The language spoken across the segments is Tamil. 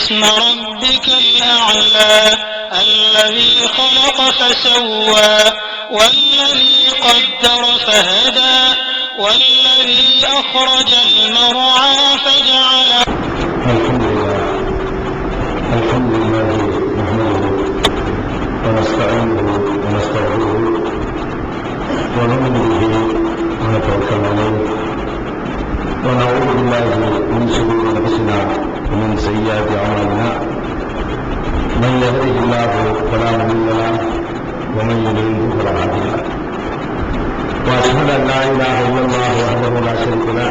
اسم ربك الأعلى الذي خلق فسوى والذي قدر فهدى والذي أخرج المرعى فجعله. الحمد لله نحمده ونستعينه ونستغفره ونؤمن به ونتوكل عليه ونعوذ بالله من شرور انفسنا ومن سيئات اعمالنا من يهده الله فلا مضل له ومن يضلل فلا هادي له واشهد ان لا اله الا الله وحده لا شريك له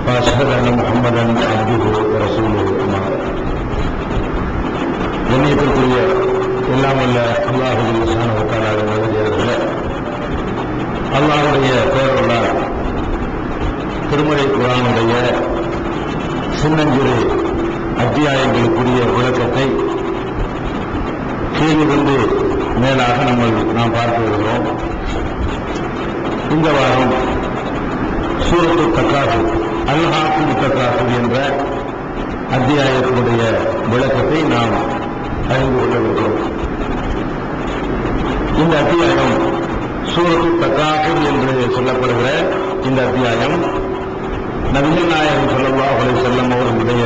واشهد ان محمدا عبده ورسوله اما بعد. கண்ணியத்திற்குரிய எல்லாம் வல்ல அல்லாஹு சுப்ஹானஹு வ தஆலா நல்லடியார்களே, அல்லாஹ்வுடைய பெயரால் திருமறை குர்ஆனுடைய சின்னஞ்சிறு அத்தியாயங்களுக்குரிய விளக்கத்தை கீழிருந்து மேலாக நாம் பார்த்து வருகிறோம். இந்த வாரம் சூரத்து தக்காசுர் அல்ஹாக்கும் தக்காசுர் என்ற அத்தியாயத்தினுடைய விளக்கத்தை நாம் அறிந்து கொண்டிருக்கிறோம். இந்த அத்தியாயம் சூரத்து தக்காசுர் என்று சொல்லப்படுகிற இந்த அத்தியாயம் நபிகள் நாயகம் ஸல்லல்லாஹு அலைஹி வஸல்லம் அவர்களுடைய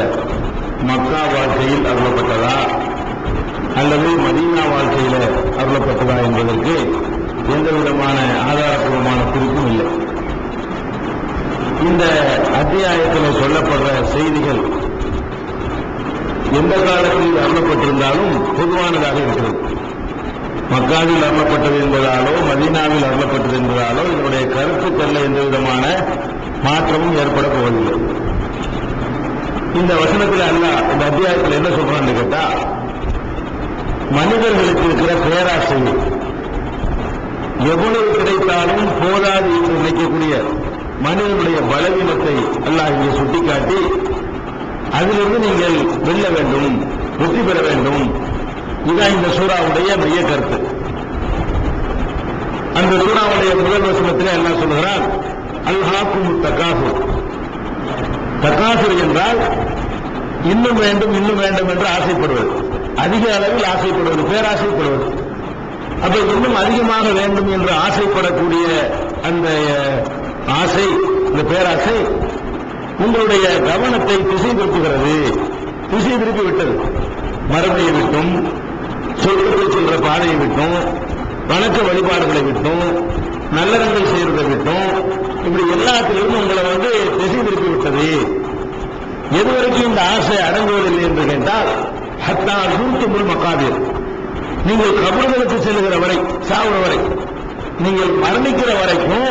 மக்கா வாழ்க்கையில் அருளப்பட்டதா அல்லது மதீனா வாழ்க்கையில் அருளப்பட்டதா என்பதற்கு எந்த விதமான ஆதாரப்பூர்வமான குறிப்பும் இல்லை. இந்த அத்தியாயத்தில் சொல்லப்படுற செய்திகள் எந்த காலத்தில் அருளப்பட்டிருந்தாலும் பொதுவானதாக இருக்கிறது. மக்காவில் அருளப்பட்டது என்பதாலோ மதீனாவில் அருளப்பட்டது என்பதாலோ இதனுடைய கருத்துக்கள்ல எந்த விதமான மாற்றமும் ஏற்பட போவதில்லை. இந்த வசனத்தில் அல்லாஹ் இந்த அத்தியாயத்தில் என்ன சொல்றான்னு கேட்டா, மனிதர்களுக்கு இருக்கிற பேராசை எவ்வளவு கிடைத்தாலும் போதாது என்று நினைக்கக்கூடிய மனிதனுடைய பலவீனத்தை அல்லாஹ் இங்கே சுட்டிக்காட்டி அதிலிருந்து நீங்கள் வெல்ல வேண்டும், வெற்றி பெற வேண்டும். இதுதான் இந்த சூறாவுடைய மைய கருத்து. அந்த சூறாவுடைய முதல் வசனத்திலே அல்லாஹ் சொல்கிறார், அல்ஹாக்கும் தக்காசுர். தக்காசுர் என்றால் இன்னும் வேண்டும் இன்னும் வேண்டும் என்று ஆசைப்படுவது, அதிக அளவில் ஆசைப்படுவது, பேராசைப்படுவது. அப்ப இன்னும் அதிகமாக வேண்டும் என்று ஆசைப்படக்கூடிய அந்த ஆசை, இந்த பேராசை உங்களுடைய கவனத்தை திசை திருப்புகிறது. திசை திருப்பி விட்டது. மரபையை விட்டும், சொர்க்கத்தை செல்ற பாதையை விட்டும், வணக்க வழிபாடுகளை விட்டும், நல்லறங்கள் செய்வதை விட்டும், இப்படி எல்லாத்திலிருந்து உங்களை திசை திருப்பி விட்டது. எதுவரைக்கும் இந்த ஆசை அடங்குவதில்லை என்று கேட்டால், ஹத்தா ஜூர்துமுல் மகாபீர், நீங்கள் கபர்களுக்கு செல்லுகிற வரை, சாவுற வரை, நீங்கள் மரணிக்கிற வரைக்கும்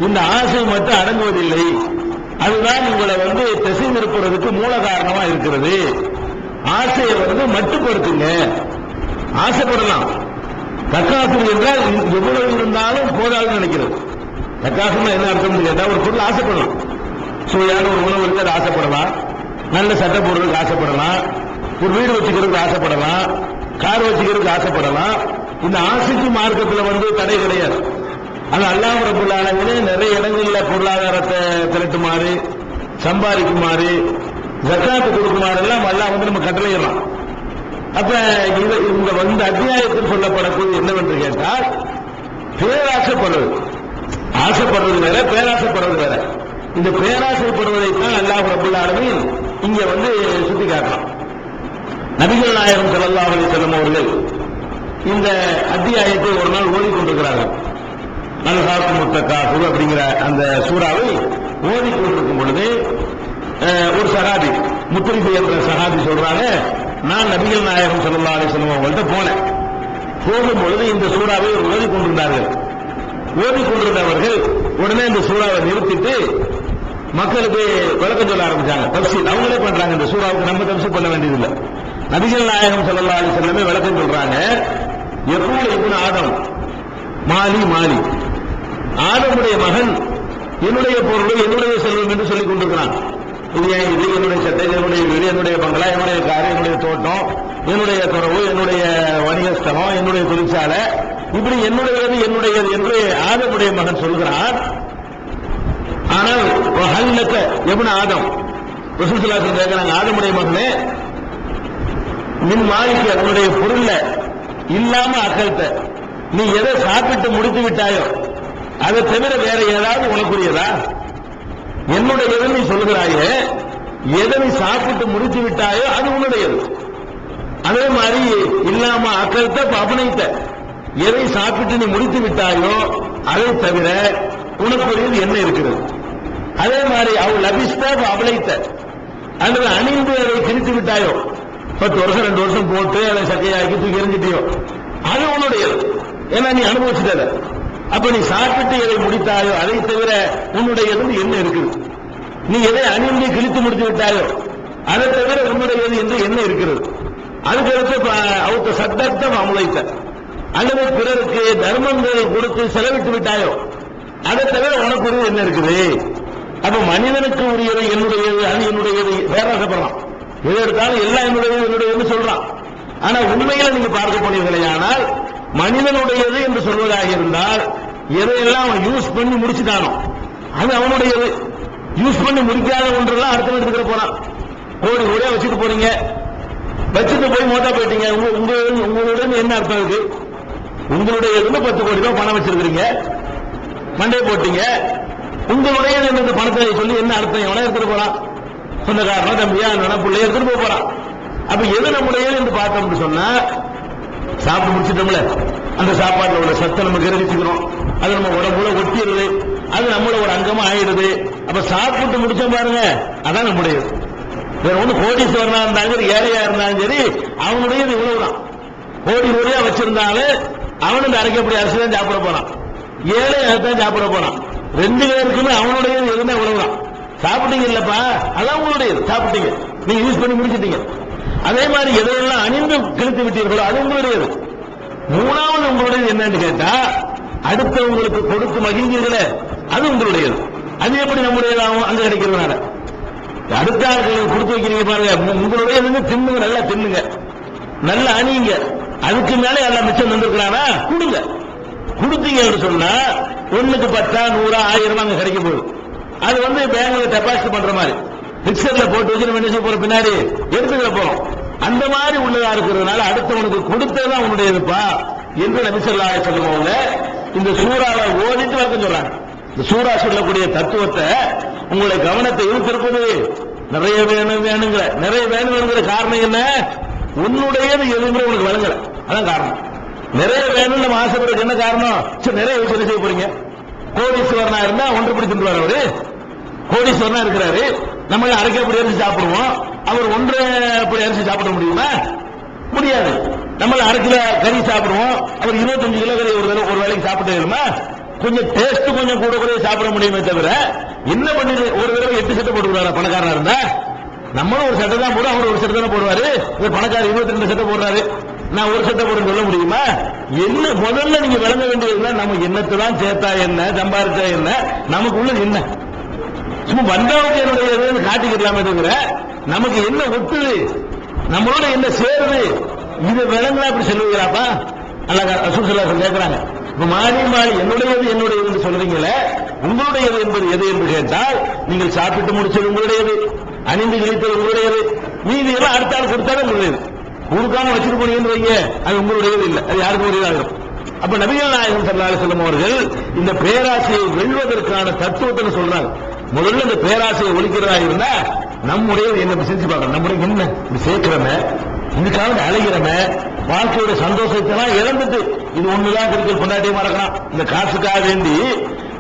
இந்த ஆசை மட்டும் அடங்குவதில்லை. அதுதான் உங்களை திசை திருப்புறதுக்கு மூல காரணமா இருக்கிறது. ஆசையை மட்டுப்படுத்துங்க. ஆசைப்படலாம். தக்காசுர் என்றால் எவ்வளவு இருந்தாலும் போதாதுன்னு நினைக்கிறது. தக்காசுர் என்ன அர்த்தம் கேட்டா, ஒரு பொருள் ஆசைப்படலாம். சுவையான ஒரு உணவு இருக்கு, அது ஆசைப்படலாம். நல்ல சட்டை போடுறதுக்கு ஆசைப்படலாம். ஒரு வீடு வச்சுக்கிறதுக்கு ஆசைப்படலாம். கார் வச்சுக்கிறதுக்கு ஆசைப்படலாம். இந்த ஆசைக்கு மார்க்கத்தில் தடை கிடையாது. அது அல்லாஹ் ரப்பல் ஆலமீன் நிறைய இடங்கள்ல பொருளாதாரத்தை திரட்டுமாறு, சம்பாதிக்குமாறு, ஜக்காத்து கொடுக்குமாறு எல்லாம் அல்லாஹ் நம்ம கட்டளையிடலாம். அப்ப இந்த அத்தியாயத்தில் சொல்லப்படக்கூடிய என்னவென்று கேட்டால், பேராசைப்படுவது. ஆசைப்படுறது வேற, பேராசைப்படுறது வேற. இந்த பேராசைப்படுவதைத்தான் அல்லாஹ் ரப்பல் ஆலமீன் இங்க சுட்டி காட்டலாம். நபிகள் நாயகம் ஸல்லல்லாஹு அலைஹி வஸல்லம் அவர்கள் இந்த அத்தியாயத்தை ஒரு நாள் ஓதிக்கொண்டிருக்கிறார்கள். அல்ஹாக்கும் தக்காசுர் அப்படிங்கிற அந்த சூறாவை ஓதிக்கொண்டிருக்கும் பொழுது ஒரு சஹாபி, முத்ரிஃப் என்ற சஹாபி சொல்றாங்க, நான் நபிகள் நாயகம் ஸல்லல்லாஹு அலைஹி வஸல்லம் அவங்கள்ட்ட போனேன். போகும்பொழுது இந்த சூறாவை ஓதிக்கொண்டிருந்தார்கள். ஓதிக்கொண்டிருந்தவர்கள் உடனே இந்த சூறாவை நிறுத்திட்டு மக்களுக்கு விளக்கம் சொல்ல ஆரம்பிச்சாங்க. தஃசீர் அவங்களே பண்றாங்க. இந்த சூறாவுக்கு நம்ம தஃசீர் பண்ண வேண்டியதில்லை. நபிகள் நாயகம் ஸல்லல்லாஹு அலைஹி வஸல்லம் விளக்கம் சொல்றாங்க. யகூல் இப்னு ஆதம் மாலி மாலி, ஆதமுடைய மகன் என்னுடைய பொருள் என்னுடைய செல்வம் என்று சொல்லிக் கொண்டிருக்கிறான். இது என்னுடைய சட்டை, என்னுடைய வீடு, என்னுடைய பங்களா, என்னுடைய கார், என்னுடைய தோட்டம், என்னுடைய துறவு, என்னுடைய வணிகஸ்தலம், என்னுடைய தொழிற்சாலை, இப்படி என்னுடையது என்னுடையது என்று ஆதமுடைய மகன் சொல்கிறான். ஆனால் எவன ஆதம் ரசூலுல்லாஹி கேட்கிறாங்க, ஆதமுடைய மகனே மின் மாலிக்க உன்னுடைய பொருள்ல இல்லாம அக்கல்த, நீ எதை சாப்பிட்டு முடித்து விட்டாயோ அதை தவிர வேற ஏதாவது உனக்குரியதா? என்னுடையது நீ சொல்கிறாயே, எதை நீ சாப்பிட்டு முடித்து விட்டாயோ அது உன்னுடையது. அதே மாதிரி இல்லாம அக்கல்த அபனைத்த, எதை சாப்பிட்டு நீ முடித்து விட்டாயோ அதை தவிர உனக்குரியது என்ன இருக்கிறது? அதே மாதிரி அவள் லபிஸ்தா அபலைத்த, அல்லது அணிந்து அதை கிழித்து விட்டாயோ, 10 வருஷம் 2 வருஷம் போட்டு அதை சக்கையாக்கி தூக்கி எறிஞ்சிட்டியோ அது உன்னுடையது. ஏன்னா நீ அனுபவிச்சுட்ட. அப்ப நீ சாப்பிட்டு எதை முடித்தாயோ அதை தவிர உன்னுடையது என்ன இருக்குது? நீ எதை அணிந்து கிழித்து முடித்து விட்டாயோ அதை தவிர உன்னுடையது என்று என்ன இருக்கிறது? அதுக்கடுத்து அவத்த சத்தர்த்தம் அமுலைத்த, அல்லது பிறருக்கு தர்மங்கள் கொடுத்து செலவிட்டு விட்டாயோ அதை தவிர உனக்குரியது என்ன இருக்குது? அப்ப மனிதனுக்கு உரியது என்னுடையது, அது என்னுடையது பேராசப்படலாம். எது எடுத்தாலும் எல்லாம் என்னுடையது சொல்றான். ஆனா உண்மையில நீங்க பார்க்க போனீர்களேயானால் மனிதனுடையது என்று சொல்வதாக இருந்தால் எதையெல்லாம் அவன் யூஸ் பண்ணி முடிச்சுட்டானோ அது அவனுடையது. யூஸ் பண்ணி முடிக்காத ஒன்றெல்லாம் அடுத்த எடுத்துக்கிற போறான். கோடி கோடியா வச்சுட்டு போறீங்க, வச்சுட்டு போய் மோட்டா போயிட்டீங்க. உங்களுடன் என்ன அர்த்தம் இருக்கு? உங்களுடைய 10 கோடி ரூபாய் பணம் வச்சிருக்கீங்க, மண்டே போட்டீங்க. உங்களுடைய இந்த பணத்தை சொல்லி என்ன அர்த்தம்? எவனா எடுத்துட்டு போறான், சொந்தக்காரனா தம்பியா நினைப்புள்ளைய எடுத்துட்டு போறான். அப்ப எது நம்முடைய என்று பார்த்தோம்னு சொன்னா, சாப்பிட்டு முடிச்சிட்டோம்ல, அந்த சாப்பாட்டுல உள்ள சத்தை நம்ம கிரகிச்சுக்கிறோம், அது நம்ம உடம்புல ஒட்டிடுது, அது நம்மள ஒரு அங்கமா ஆயிடுது. அப்ப சாப்பிட்டு முடிச்சோம் பாருங்க, அதான் நம்முடையது. வேற ஒண்ணு கோடீஸ்வரனா இருந்தாலும் சரி, ஏழையா இருந்தாலும் சரி, அவனுடையது இவ்வளவுதான். கோடி கோடியா வச்சிருந்தாலும் அவனுக்கு அரைக்கப்படி அரிசி தான் சாப்பிட போறான், ஏழை தான் சாப்பிட போறான். 2 பேருக்குமே அவனுடையது எதுனா இவ்வளவுதான். சாப்பிட்டீங்க இல்லப்பா, அதான் உங்களுடையது, சாப்பிட்டீங்க, நீங்க யூஸ் பண்ணி முடிச்சிட்டீங்க. அதே மாதிரி எதையெல்லாம் அணிந்து கிழித்து விட்டீர்களோ அது உங்களுடையது. 3வது உங்களுடையது என்னன்னு கேட்டா, அடுத்தவங்களுக்கு கொடுத்து மகிழ்ந்தீர்களே அது உங்களுடையது. அது எப்படி நம்முடையதாகும்? அங்க கிடைக்கிறதுனால அடுத்த ஆளுக்கு கொடுத்து வைக்கிறீங்க பாருங்க, உங்களுடைய தின்னுங்க, நல்லா தின்னுங்க, நல்லா அணியுங்க. அதுக்கு மேலே எல்லாம் மிச்சம் வந்திருக்கிறானா கொடுங்க. கொடுத்தீங்க என்று சொன்னா 1க்கு 10 100 1000 அங்க கிடைக்க போகுது. அது பேங்க்ல டெபாசிட் பண்ற மாதிரி பிக்சர்ல போட்டு வச்சு நம்ம என்ன செய்ய போறோம், பின்னாடி எடுத்துக்கிற போறோம். அந்த மாதிரி உள்ளதா இருக்கிறதுனால அடுத்தவனுக்கு கொடுத்ததான் உன்னுடையதுப்பா என்று நபி ஸல்லல்லாஹு அலைஹி வஸல்லம் இந்த சூறாவை ஓதிட்டு வரைக்கும் சொல்றாங்க. இந்த சூறா சொல்லக்கூடிய தத்துவத்தை உங்களுடைய கவனத்தை ஈர்த்திருப்பது நிறைய வேணுங்கிற நிறைய வேணுங்கிற காரணம் என்ன? உன்னுடையது எதுவுமே உனக்கு வழங்கல, அதான் காரணம். நிறைய வேணும்னு நம்ம ஆசைப்படுறதுக்கு என்ன காரணம்? நிறைய விஷயம் செய்ய போறீங்க. கோடீஸ்வரனா இருந்தா 1 படி தின்றுவார். அவரு கோடீஸ்வரனா இருக்கிறாரு, நம்ம அரைக்கப்படி அரிசி சாப்பிடுவோம், அவர் 1 படி அரிசி சாப்பிட முடியுமா? முடியாது. நம்ம 1/2 கிலோ கறி சாப்பிடுவோம், அவர் 25 கிலோ கறி ஒரு வேளைக்கு சாப்பிட்டு வருமா? கொஞ்சம் டேஸ்ட் கொஞ்சம் கூட கூட சாப்பிட முடியுமே தவிர என்ன பண்ணி ஒரு தடவை 8 சட்டை போட்டுக்கிறாரா பணக்காரனா இருந்தா? நம்மளும் ஒரு சட்டை தான் போடுவோம், அவர் ஒரு சட்டை தானே போடுவாரு. ஒரு பணக்காரர் 22 சட்டை போடுறாரு, நான் ஒரு சட்டை போடுன்னு சொல்ல முடியுமா? என்ன முதல்ல நீங்க விளங்க வேண்டியது, நம்ம என்னத்தை தான் சேர்த்தா என்ன, சம்பாதிச்சா என்ன, நமக்குள்ள என்ன சும்மா வந்தவங்க என்னுடைய காட்டிக்கலாமே தவிர நமக்கு என்ன ஒட்டுது, நம்மளோட என்ன சேருது, இதை விளங்குனா அப்படி சொல்லுவீங்களாப்பா? அல்ல ரசூல் ஸல்லல்லாஹு அலைஹி வஸல்லம் கேட்கிறாங்க. இப்ப மாறி என்னுடையது சொல்றீங்களே, உங்களுடையது என்பது எது என்று கேட்டால், நீங்கள் சாப்பிட்டு முடிச்சது உங்களுடையது, அணிந்து கிழித்தது உங்களுடையது, மீதி எல்லாம் அடுத்த ஆள் கொடுத்தாலும் உங்களுடையது. கொடுக்காம வச்சுட்டு போனீங்கன்னு வைங்க, அது உங்களுடையது இல்லை, அது யாருக்கு உரியதாக. அப்ப நபிகள் நாயகம் ஸல்லல்லாஹு அலைஹி வஸல்லம் அவர்கள் இந்த பேராசையை வெல்வதற்கான தத்துவத்தை சொல்றாங்க. முதல்ல இந்த பேராசையை ஒழிக்கிறதா இருந்தா நம்முடையது என்ன செஞ்சு பார்க்கணும். நம்முடைய என்ன இப்படி சேர்க்கிறமே, இதுக்காக அழைகிறமே, வாழ்க்கையோட சந்தோஷத்தை இழந்துட்டு இது ஒண்ணுதான் குறிக்கோள் கொண்டாட்டியமா இருக்கலாம். இந்த காசுக்காக வேண்டி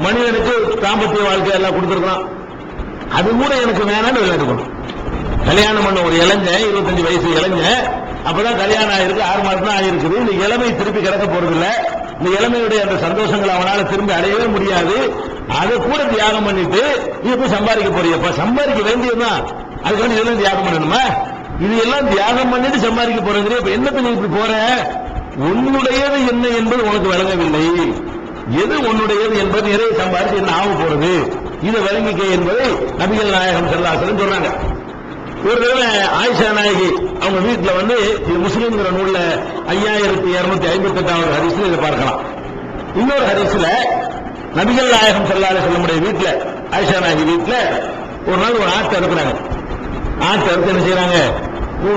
மனிதனுக்கு தாம்பத்திய வாழ்க்கை எல்லாம் கொடுத்துருக்கலாம், அது கூட எனக்கு வேணான்னு விளையாட்டுக்கணும். கல்யாணம் பண்ண ஒரு இளைஞன் 25 வயசு இளைஞன், அப்பதான் கல்யாணம் ஆயிருக்கு, 6 மாசம் தான் ஆயிருக்குது. இந்த இளமை திருப்பி கிடக்க போறதில்லை. இந்த இளமையுடைய அந்த சந்தோஷங்கள் அவனால திரும்பி அடையவே முடியாது. அதை கூட தியாகம் பண்ணிட்டு இது போய் சம்பாதிக்க போறியப்பா, சம்பாதிக்க வேண்டியதுதான், அதுக்கு வேண்டி இதெல்லாம் தியாகம் பண்ணணுமா? இது எல்லாம் தியாகம் பண்ணிட்டு சம்பாதிக்க போறது. இப்ப என்ன பண்ணி இப்படி போற? உன்னுடையது என்ன என்பது உனக்கு விளங்கவில்லை. எது உன்னுடையது என்பது நிறைய சம்பாதிச்சு என்ன ஆக போறது, இதை விளங்கிக்க என்பதை நபிகள் நாயகம் ஸல்லல்லாஹு அலைஹி வஸல்லம் சொன்னாங்க. ஒரு தடவை ஆயிஷா நாயகி அவங்க வீட்டுல இது முஸ்லிம்ங்கிற நூல்ல 5258வது ஹதீஸ்ல இதை பார்க்கலாம். இன்னொரு ஹதீஸ்ல நபிகள் நாயகம் ஸல்லல்லாஹு அலைஹி வஸல்லம் வீட்டுல, ஆயிஷா நாயகி வீட்டுல ஒரு நாள் ஒரு ஆட்டை அறுக்கிறாங்க. ஆட்டை அறுத்து என்ன செய்யறாங்க,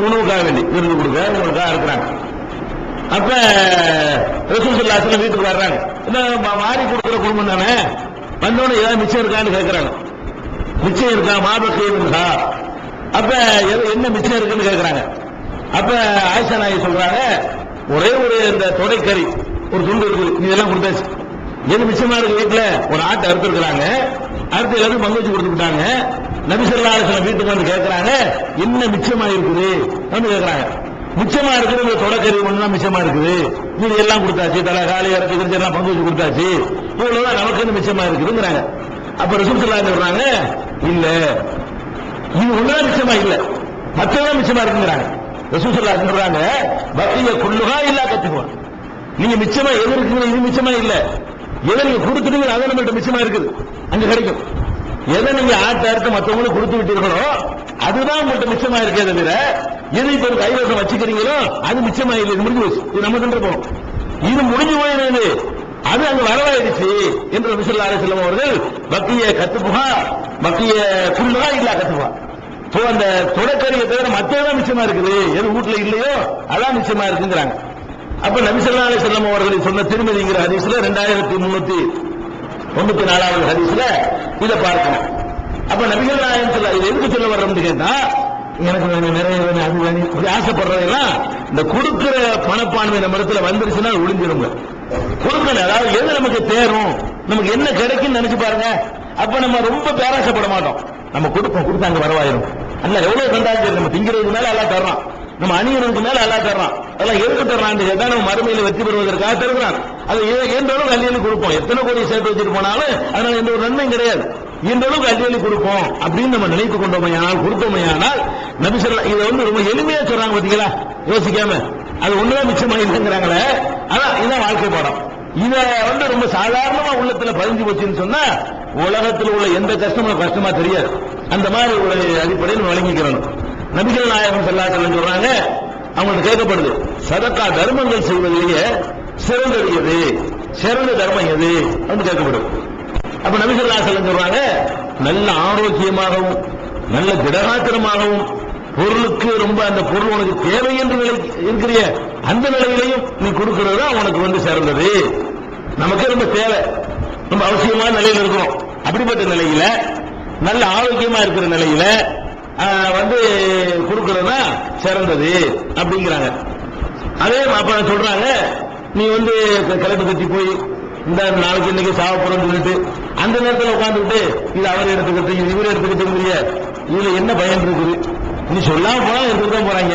உணவுக்காக வேண்டி விருது கொடுக்க உங்களுக்காக இருக்கிறாங்க. அப்ப ரசூல் ஸல்லல்லாஹு அலைஹி வஸல்லம் வீட்டுக்கு வர்றாங்க. வாரி கொடுக்குற குடும்பம் தானே, வந்தோடனே ஏதாவது மிச்சம் இருக்கான்னு கேட்கறாங்க. மிச்சம் இருக்கா மாபக்கியா? அப்ப என்ன மிச்சம் இருக்குன்னு கேட்கறாங்க. அப்ப ஆயிஷா நாயகி சொல்றாங்க, ஒரே ஒரு இந்த தொடைக்கறி ஒரு துண்டு இருக்குது, இதெல்லாம் கொடுத்தாச்சு. எது மிச்சமா இருக்கு வீட்டுல? ஒரு ஆட்டை அறுத்து இருக்கிறாங்க, அறுத்து எல்லாரும் பங்கு வச்சு கொடுத்துட்டாங்க. நபி ஸல்லல்லாஹு அலைஹி வஸல்லம் வீட்டுக்கு வந்து கேட்கறாங்க, என்ன மிச்சமா இருக்குது வந்து கேட்கறாங்க. மிச்சமா இருக்குது தொடக்கறி ஒண்ணுதான் மிச்சமா இருக்குது, இது எல்லாம் கொடுத்தாச்சு, தலை காலி இறச்சி கிரிச்சி எல்லாம் பங்கு வச்சு கொடுத்தாச்சு, இவ்வளவுதான் நமக்கு மிச்சமா இருக்குதுங்கிறாங்க. அப்ப ரசூல் ஸல்லல்லாஹு அலைஹி வஸல்லம் சொல்றாங்க, இல்ல இது ஒண்ணுதான் மிச்சமா இல்ல, மற்றதான் மிச்சமா இருக்குங்கிறாங்க. ரசூல் ஸல்லல்லாஹு அலைஹி வஸல்லம் சொல்றாங்க, பக்கிய குல்லுஹா இல்லா கத்துக்குவான். நீங்க மிச்சமா எது இருக்குங்க, இது மிச்சமா இல்ல, எதை நீங்க கொடுத்துட்டீங்க அதை நம்மகிட்ட மிச்சமா இருக்குது, அங்க கிடைக்கும். எதை நீங்க ஆட்டை அறுத்து மற்றவங்களுக்கு கொடுத்து விட்டீர்களோ அதுதான் உங்கள்கிட்ட மிச்சமா இருக்கே தவிர, எது இப்ப கைவசம் வச்சுக்கிறீங்களோ அது மிச்சமா இல்லை, இது முடிஞ்சு போச்சு, இது நம்ம கண்டு போவோம், இது முடிஞ்சு போயிடுது, அது அங்க வரவாயிடுச்சு என்று நபி ஸல்லல்லாஹு அலைஹி வஸல்லம் அவர்கள் பக்கிய கத்துப்புகா பக்கிய குல்லுஹா இல்லா கத்துப்புகா. அந்த தொடக்கறியை தவிர மற்றதான் மிச்சமா இருக்குது, எது வீட்டுல இல்லையோ அதான் மிச்சமா இருக்குங்கிறாங்க. அப்ப நபி ஸல்லல்லாஹு அலைஹி வஸல்லம் அவர்கள் சொன்ன திருமதிங்கிற ஹதீஸ்ல 2394வது ஹதீஸ்ல இத பார்க்கணும். அப்ப நபிகள் நாயகம் ஸல்லல்லாஹு இது எதுக்கு சொல்ல வர்றோம்னு கேட்டா, எனக்கு நிறைய வேணும் அது வேணும் இப்படி ஆசைப்படுறதெல்லாம் இந்த கொடுக்கிற பணப்பான்மை நம்ம இடத்துல வந்துருச்சுன்னா ஒளிஞ்சிருங்க. கொடுக்கல, அதாவது எது நமக்கு தேரும், நமக்கு என்ன கிடைக்கும் நினைச்சு பாருங்க. அப்ப நம்ம ரொம்ப பேராசைப்பட மாட்டோம், நம்ம கொடுப்போம், கொடுத்தாங்க வரவாயிரும். அல்ல எவ்வளவு கண்டாச்சு, நம்ம திங்கிறதுக்கு மேல எல்லாம் தர்றான், நம்ம அணியறதுக்கு மேல எல்லாம் தர்றான், அதெல்லாம் எதுக்கு தர்றான் கேட்டா நம்ம மறுமையில வெற்றி பெறுவதற்காக தருகிறான். அது எந்த அளவுக்கு அள்ளி கொடுப்போம், எத்தனை கோடி சேர்த்து வச்சுட்டு போனாலும் அதனால எந்த ஒரு நன்மையும் கிடையாது, இந்த அளவுக்கு அள்ளி கொடுப்போம் அப்படின்னு நம்ம நினைத்து கொண்டோமையானால் கொடுத்தோமையானால் நபி ஸல்லல்லாஹு இதை ரொம்ப எளிமையா சொல்றாங்க பாத்தீங்களா, யோசிக்காம அது ஒண்ணுதான் மிச்சமா இல்லைங்கிறாங்களே, அதான் இதுதான் வாழ்க்கை பாடம். இத ரொம்ப சாதாரணமா உள்ளத்துல பதிஞ்சு போச்சுன்னு சொன்னா உலகத்தில் உள்ள எந்த கஷ்டமும் கஷ்டமா தெரியாது. அந்த மாதிரி ஒரு அடிப்படையில் வழங்கிக்கிறோம். நபிகள் நாயகம் ஸல்லல்லாஹு அலைஹி வஸல்லம் சொல்றாங்க, அவங்களுக்கு கேட்கப்படுது, சதக்கா தர்மங்கள் செய்வதிலேயே சிறந்தது எது, சிறந்த தர்மம் எது அப்படின்னு கேட்கப்படும். அப்ப நபி ஸல்லல்லாஹு அலைஹி வஸல்லம் சொல்றாங்க, நல்ல ஆரோக்கியமாகவும் நல்ல திடகாத்திரமாகவும் பொருளுக்கு ரொம்ப அந்த பொருள் உனக்கு தேவை என்று இருக்கிற அந்த நிலையிலையும் நீ கொடுக்கிறது தான் உனக்கு சிறந்தது. நமக்கு ரொம்ப தேவை, ரொம்ப அவசியமான நிலையில் இருக்கிறோம், அப்படிப்பட்ட நிலையில நல்ல ஆரோக்கியமா இருக்கிற நிலையில கொடுக்கிறது சிறந்தது அப்படிங்கிறாங்க. அதே அப்ப சொல்றாங்க, நீ கிளப்பு கட்டி போய் இந்த நாளைக்கு இன்னைக்கு சாப்பிடுறோம் சொல்லிட்டு அந்த நேரத்தில் உட்கார்ந்துட்டு இது அவர் எடுத்துக்கிட்டு இது இவர் எடுத்துக்கிட்டு இதுல என்ன பயன் இருக்குது, நீ சொல்லாம போனா எடுத்துக்கிட்டு போறாங்க.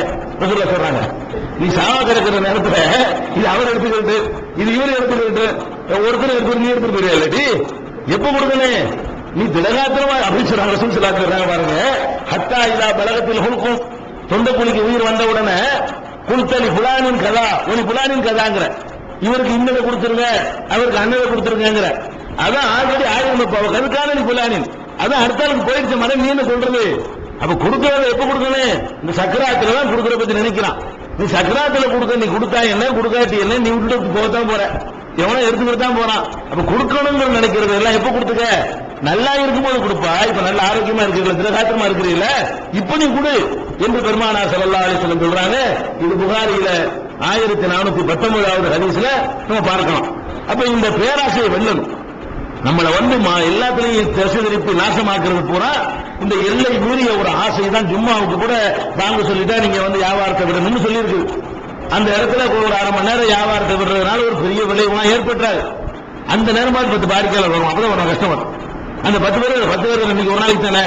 சொல்றாங்க, நீ சாவா கிடக்கிற நேரத்துல இது அவர் எடுத்துக்கிட்டு இது இவர் எடுத்துக்கிட்டு ஒருத்தர் எடுத்து நீ எடுத்துட்டு போறியா, இல்லாட்டி எப்ப கொடுக்கணும் நீ திடகாத்திரமா அப்படின்னு சொல்றாங்க. ரசூல் ஸல்லல்லாஹு அலைஹி வஸல்லம் பாருங்க, ஹத்தா இதா பலகத்தில் ஹுல்கும், தொண்டைக்குழிக்கு உயிர் வந்த உடனே குல்தலி புலானின் கதா ஒனி புலானின் கதாங்கிற, இவருக்கு இன்னதை கொடுத்துருங்க அவருக்கு அன்னதை கொடுத்துருங்கிற, அதான் ஆல்ரெடி ஆயிரம் கதுக்கான நீ புலானின், அதான் அடுத்தாளுக்கு போயிடுச்சு மனம், நீ என்ன சொல்றது? அப்ப கொடுக்கறத எப்ப கொடுக்கணும், இந்த சக்கராத்துல தான் கொடுக்கற பத்தி நினைக்கிறான். நீ சக்கராத்துல கொடுக்க, நீ கொடுத்தா என்ன கொடுக்காட்டி என்ன, நீ விட்டு போகத்தான் போற, எவனோ எடுத்துக்கிட்டு தான் போறான். அப்ப கொடுக்கணுங்கிற நினைக்கிறது எல்லாம் எப்ப கொடுத்துக்க, நல்லா இருக்கும்போது கொடுப்பா. இப்ப நல்ல ஆரோக்கியமா இருக்கிறீங்களா, திரகாத்திரமா இருக்கிறீங்கள, இப்ப நீ கொடு என்று பெருமானார் ஸல்லல்லாஹு அலைஹி வஸல்லம் சொல்றாங்க. இது புகாரியில 1419வது ஹதீஸ்ல நம்ம பார்க்கலாம். அப்ப இந்த பேராசையை வெல்லணும். நம்மளை எல்லாத்திலையும் திசை திருப்பி நாசமாக்குறது பூரா இந்த எல்லை மீறிய ஒரு ஆசை தான். ஜும்மாவுக்கு கூட வாங்க சொல்லிட்டா நீங்க வியாபாரத்தை விடணும்னு சொல்லியிருக்கு. அந்த இடத்துல ஒரு அரை மணி நேரம் வியாபாரத்தை விடுறதுனால ஒரு பெரிய விளைவுலாம் ஏற்பட்டாரு. அந்த நேரமா 10 வாடிக்கையாளர் வரும், அப்பதான் உனக்கு கஷ்டம் வரும். அந்த 10 பேர் இன்னைக்கு ஒரு நாளைக்கு தானே,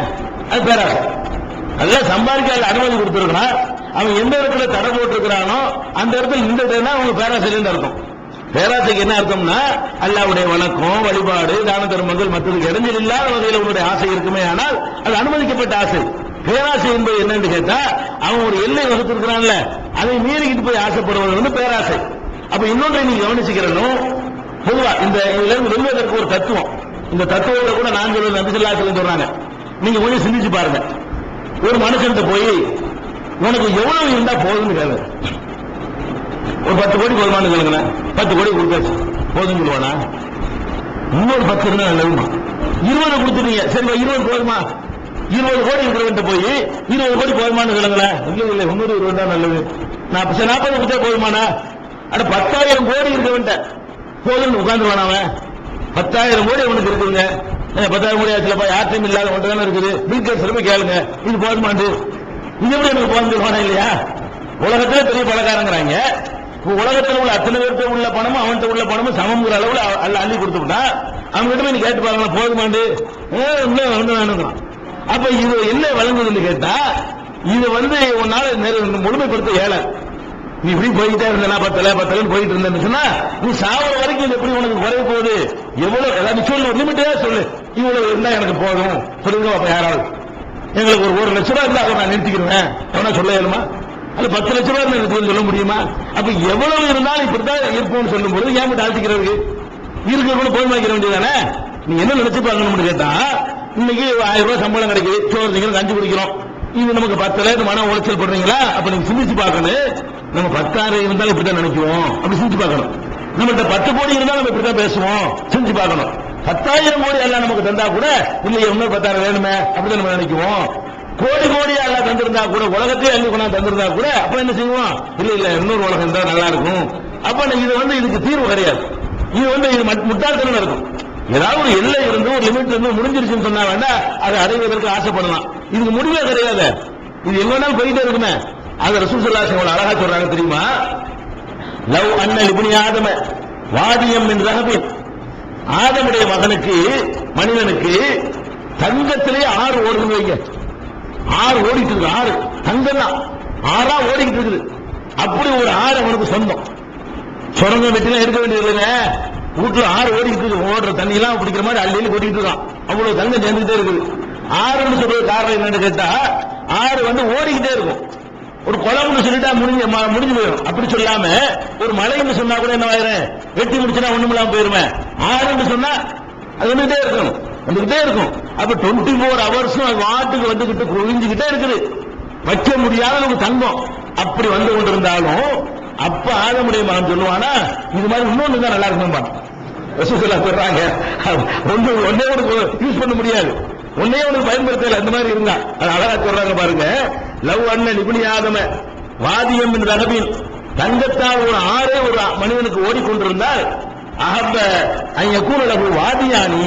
அது பேராசை. அதெல்லாம் சம்பாதிக்க அனுமதி கொடுத்திருக்கிறான். அவன் எந்த இடத்துல தடை போட்டிருக்கிறானோ அந்த இடத்துல இந்த இடத்துல அவங்க பேராசையிலிருந்து அர்த்தம். பேராசைக்கு என்ன அர்த்தம்னா, அல்லாஹ்வுடைய வணக்கம் வழிபாடு தான தர்மங்கள் மற்றதுக்கு இடைஞ்சல் இல்லாத வகையில் உன்னுடைய ஆசை இருக்குமே, ஆனால் அது அனுமதிக்கப்பட்ட ஆசை. பேராசை என்பது என்னன்னு கேட்டா, அவன் ஒரு எல்லை வகுத்திருக்கிறான்ல, அதை மீறிக்கிட்டு போய் ஆசைப்படுவது பேராசை. அப்ப இன்னொன்றை நீங்க கவனிச்சுக்கிறனும், பொதுவா இந்த வெல்வதற்கு ஒரு தத்துவம், இந்த தத்துவத்தை கூட நான் சொல்வது நபி ஸல்லல்லாஹு அலைஹி வஸல்லம் சொல்றாங்க. நீங்க கொஞ்சம் சிந்திச்சு பாருங்க. ஒரு மனுஷன் போய் உனக்கு எவ்வளவு இருந்தா போதும்னு கேளு, ஒரு 10 கோடி போதுமானு கேளுங்க, 10 கோடி கொடுத்தாச்சு போதும் சொல்லுவானா? இன்னொரு 10 இருந்தா நல்லதுமா? 20 கொடுத்துட்டீங்க, சரி 20 போதுமா? 20 கோடி இருக்கிறவன் போய் 20 கோடி போதுமானு சொல்லுங்களேன். இல்லை 120 தான் நல்லது. 40 கொடுத்தா போதுமானா? அட 10,000 கோடி இருக்கவன் போதும்னு உட்கார்ந்துருவான் அவன். 10,000 கோடி அவனுக்கு இருக்குங்க. 10,000 கோடி ஆச்சுலப்பா, யார்ட்டையும் இல்லாத ஒன்று தானே இருக்குது. பில்கேட்ஸ் போய் கேளுங்க, இது போதுமாண்டு. இது எப்படி எனக்கு போதும் சொல்லுவானா இல்லையா? உலகத்துல பெரிய பணக்காரங்கிறாங்க. உலகத்தில் உள்ள அத்தனை பேர்கிட்ட உள்ள பணமும் அவன்கிட்ட உள்ள பணமும் சமங்கிற அளவுல அள்ளி கொடுத்துட்டா அவங்க கிட்ட போய் கேட்டு பாருங்க போதுமாண்டு. வேணுங்கிறான். அப்ப இது என்ன வழங்குதுன்னு கேட்டா, இது உன்னால முழுமைப்படுத்த ஏழை. நீ இப்படி போயிட்டே இருந்தா 10 போயிட்டு இருந்தேன்னு சொன்னா நீ சாவர வரைக்கும் இது எப்படி உனக்கு குறைய போகுது? எவ்வளவு ஏதாவது சொல்லு, லிமிட்டே சொல்லு. இவ்வளவு இருந்தா எனக்கு போதும் சொல்லுங்க. அப்ப யாராவது எங்களுக்கு ஒரு 1 லட்ச ரூபாய் இருந்தா அதை நான் நிறுத்திக்கிறேன் எவனா சொல்ல இயலுமா? அது 10 லட்ச ரூபாய் எனக்கு சொல்ல முடியுமா? அப்ப எவ்வளவு இருந்தாலும் இப்படித்தான் இருக்கும்னு சொல்லும் போது ஏன் தாழ்த்திக்கிறது? இருக்கிறவங்க போதுமாக்கிற வேண்டியதானே? நீ என்ன நினைச்சு பார்க்கணும்னு கேட்டா, இன்னைக்கு 1000 ரூபாய் சம்பளம் கிடைக்குது, சோறு திங்கிறோம், கஞ்சி குடிக்கிறோம். இது நமக்கு 10,000 மன உளைச்சல் பண்றீங்களா? அப்ப நீங்க சிந்திச்சு பார்க்கணும். நம்ம 10,000 இருந்தாலும் இப்படித்தான் நினைக்குவோம், அப்படி சிந்திச்சு பார்க்கணும். நம்மகிட்ட 10 கோடி இருந்தாலும் நம்ம இப்படித்தான் பேசுவோம், சிந்திச்சு பார்க்கணும். 10,000 கோடி எல்லாம் நமக்கு தந்தா கூட இல்லையே இன்னொரு 10,000 வேணுமே அப்படிதான் நம்ம நினைக்குவோம். கோடி கோடியா எல்லாம் தந்திருந்தா கூட, உலகத்தையே அள்ளி கொண்டாந்து தந்திருந்தா கூட அப்ப என்ன செய்வோம்? இல்ல இன்னொரு உலகம் இருந்தா நல்லா இருக்கும். அப்ப இது இதுக்கு தீர்வு கிடையாது. இது முட்டாள்தனம் இருக்கும். ஏதாவது ஒரு எல்லை இருந்து ஒரு லிமிட் இருந்து முடிஞ்சிருச்சுன்னு சொன்னா வேண்டாம், அதை அடைவதற்கு ஆசைப்படலாம். இதுக்கு முடிவே கிடையாது. இது எங்க வேணாலும் போயிட்டே இருக்குமே. அது ரசூல் ஸல்லல்லாஹு அலைஹி வஸல்லம் அழகா சொல்றாங்க தெரியுமா? லவ் அன்ன இப்னி ஆதம வாதியம் மின் ரஹபின், ஆதமுடைய மகனுக்கு மனிதனுக்கு தங்கத்திலே 6 ஓடுது வைங்க. 6 ஓடிட்டு இருக்கு. 6 தங்கம் தான் 6 ஓடிக்கிட்டு இருக்குது. அப்படி ஒரு 6 அவனுக்கு சொந்தம். சுரங்க வெட்டிலாம் இருக்க வேண்டியது இல்லைங்க. வீட்டுல 6 ஓடிக்கிட்டு இருக்கு. ஓடுற தண்ணி எல்லாம் பிடிக்கிற மாதிரி அள்ளி ஓடிக்கிட்டு இருக்கான். அவ்வளவு தங்கம் சேர்ந்துகிட்டே இருக்குது. 6ன்னு சொல்றது காரணம் என்னன்னு கேட்டா, 6 ஓடிக்கிட்டே இருக்கும். ஒரு குளம்னு சொல்லிட்டா முடிஞ்சு போயிடும். அப்படி சொல்லாம ஒரு மலைன்னு சொன்னா கூட என்ன ஆயிரும், வெட்டி முடிச்சுனா ஒண்ணுமில்லாம போயிருமே. 6ன்னு சொன்னா அது வந்துகிட்டே இருக்கணும், வந்துகிட்டே இருக்கும். அப்ப 24 ஹவர்ஸும் அது வாட்டுக்கு வந்துகிட்டு குவிஞ்சுக்கிட்டே இருக்குது. வைக்க முடியாத நமக்கு தங்கம் அப்படி வந்து கொண்டிருந்தாலும் அப்ப ஆதமுடைய மகன் சொல்லுவானா, இது மாதிரி இன்னொன்னு தான் நல்லா இருக்கும். ரசூலுல்லாஹ் சொல்றாங்க, ஒன்னே ஒன்று யூஸ் பண்ண முடியாது, ஒன்னே ஒன்று பயன்படுத்தல, அந்த மாதிரி இருந்தா அது அழகா சொல்றாங்க பாருங்க. லவ் அண்ணன் இப்னி ஆதம வாதியம் என்ற ரஹபின், தங்கத்தால் ஒரு 6 ஒரு மனிதனுக்கு ஓடிக்கொண்டிருந்தால் அஹப்ப அய்யக்கூனலஹு வாதியானி,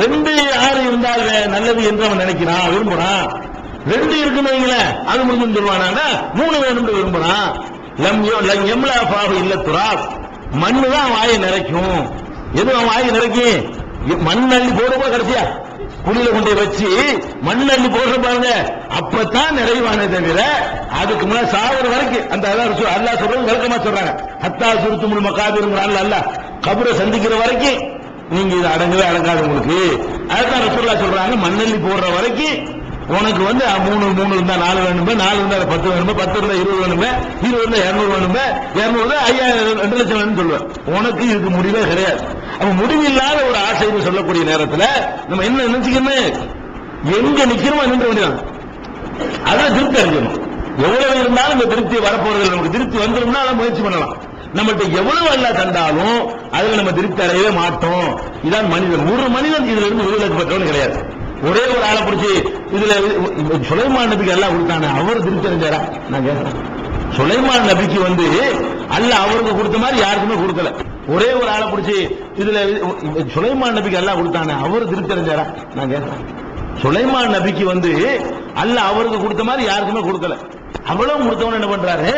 2 6 இருந்தால் நல்லது என்று அவன் நினைக்கிறான், விரும்புறான். 2 இருக்குன்னு வைங்களேன், அது முடிஞ்சுன்னு சொல்லுவானா, 3 வேணும்னு விரும்புறான். லம் யம்லா ஃபாஹு இல்ல துராப், மண்ணு தான் வாயை நிறைக்கும். எது அவன் வாயை நிறைக்கும்? மண் அள்ளி போடுவா கடைசியா குழியில கொண்டு வச்சு மண் அள்ளி போடுற பாருங்க, அப்பதான் நிறைவானே தவிர அதுக்கு முன்னாடி சாவர வரைக்கும் அந்த அல்லாஹ் சொல்றது விளக்கமா சொல்றாங்க. ஹத்தா சுருத்துமுல் மகாபீருங்கறான் அல்லாஹ், கபரை சந்திக்கிற வரைக்கும் நீங்க இது அடங்கவே அடங்காது உங்களுக்கு. அதுதான் ரசூலுல்லாஹ் சொல்றாங்க, மண்ணள்ளி போடுற வரைக்கும் உனக்கு 3 இருந்தா 4 வேணுமே, 4 இருந்தா 10 வேணுமே, 10 இருந்தா 20 வேணுமே, 20 இருந்தா 200 வேணுமே, 200 இருந்தா 5000 2 லட்சம் வேணும்னு சொல்லுவேன். உனக்கு இதுக்கு முடிவே கிடையாது. அப்ப முடிவில்லாத ஒரு ஆசைன்னு சொல்லக்கூடிய நேரத்தில் நம்ம என்ன நினைச்சுக்கணும், எங்க நிக்கிறோம் நின்ற வேண்டியதான். அதான் திருப்தி அடைஞ்சணும். எவ்வளவு இருந்தாலும் இந்த திருப்தி வரப்போறது, நமக்கு திருப்தி வந்துடும்னா அதை முயற்சி பண்ணலாம். நம்மகிட்ட எவ்வளவு எல்லாம் தந்தாலும் அதுல நம்ம திருப்தி அடையவே மாட்டோம். இதான் மனிதன். ஒரு மனிதன் இதுல இருந்து விடுதலை பெற்றவன் கிடையாது. ஒரே ஒரு ஆளை பிடிச்சி இதுல சுலைமான் நபிக்கு எல்லாம் கொடுத்தானே, அவர் திருப்தி அடைஞ்சாரா? நான் கேட்கிறேன். சுலைமான் நபிக்கு அல்லாஹ் அவருக்கு கொடுத்த மாதிரி யாருக்குமே கொடுக்கல. ஒரே ஒரு ஆளை பிடிச்சி இதுல சுலைமான் நபிக்கு எல்லாம் கொடுத்தானே, அவர் திருப்தி அடைஞ்சாரா? நான் கேட்கிறேன். சுலைமான் நபிக்கு அல்லாஹ் அவருக்கு கொடுத்த மாதிரி யாருக்குமே கொடுக்கல. அவ்வளவு கொடுத்தவன் என்ன பண்றாரு,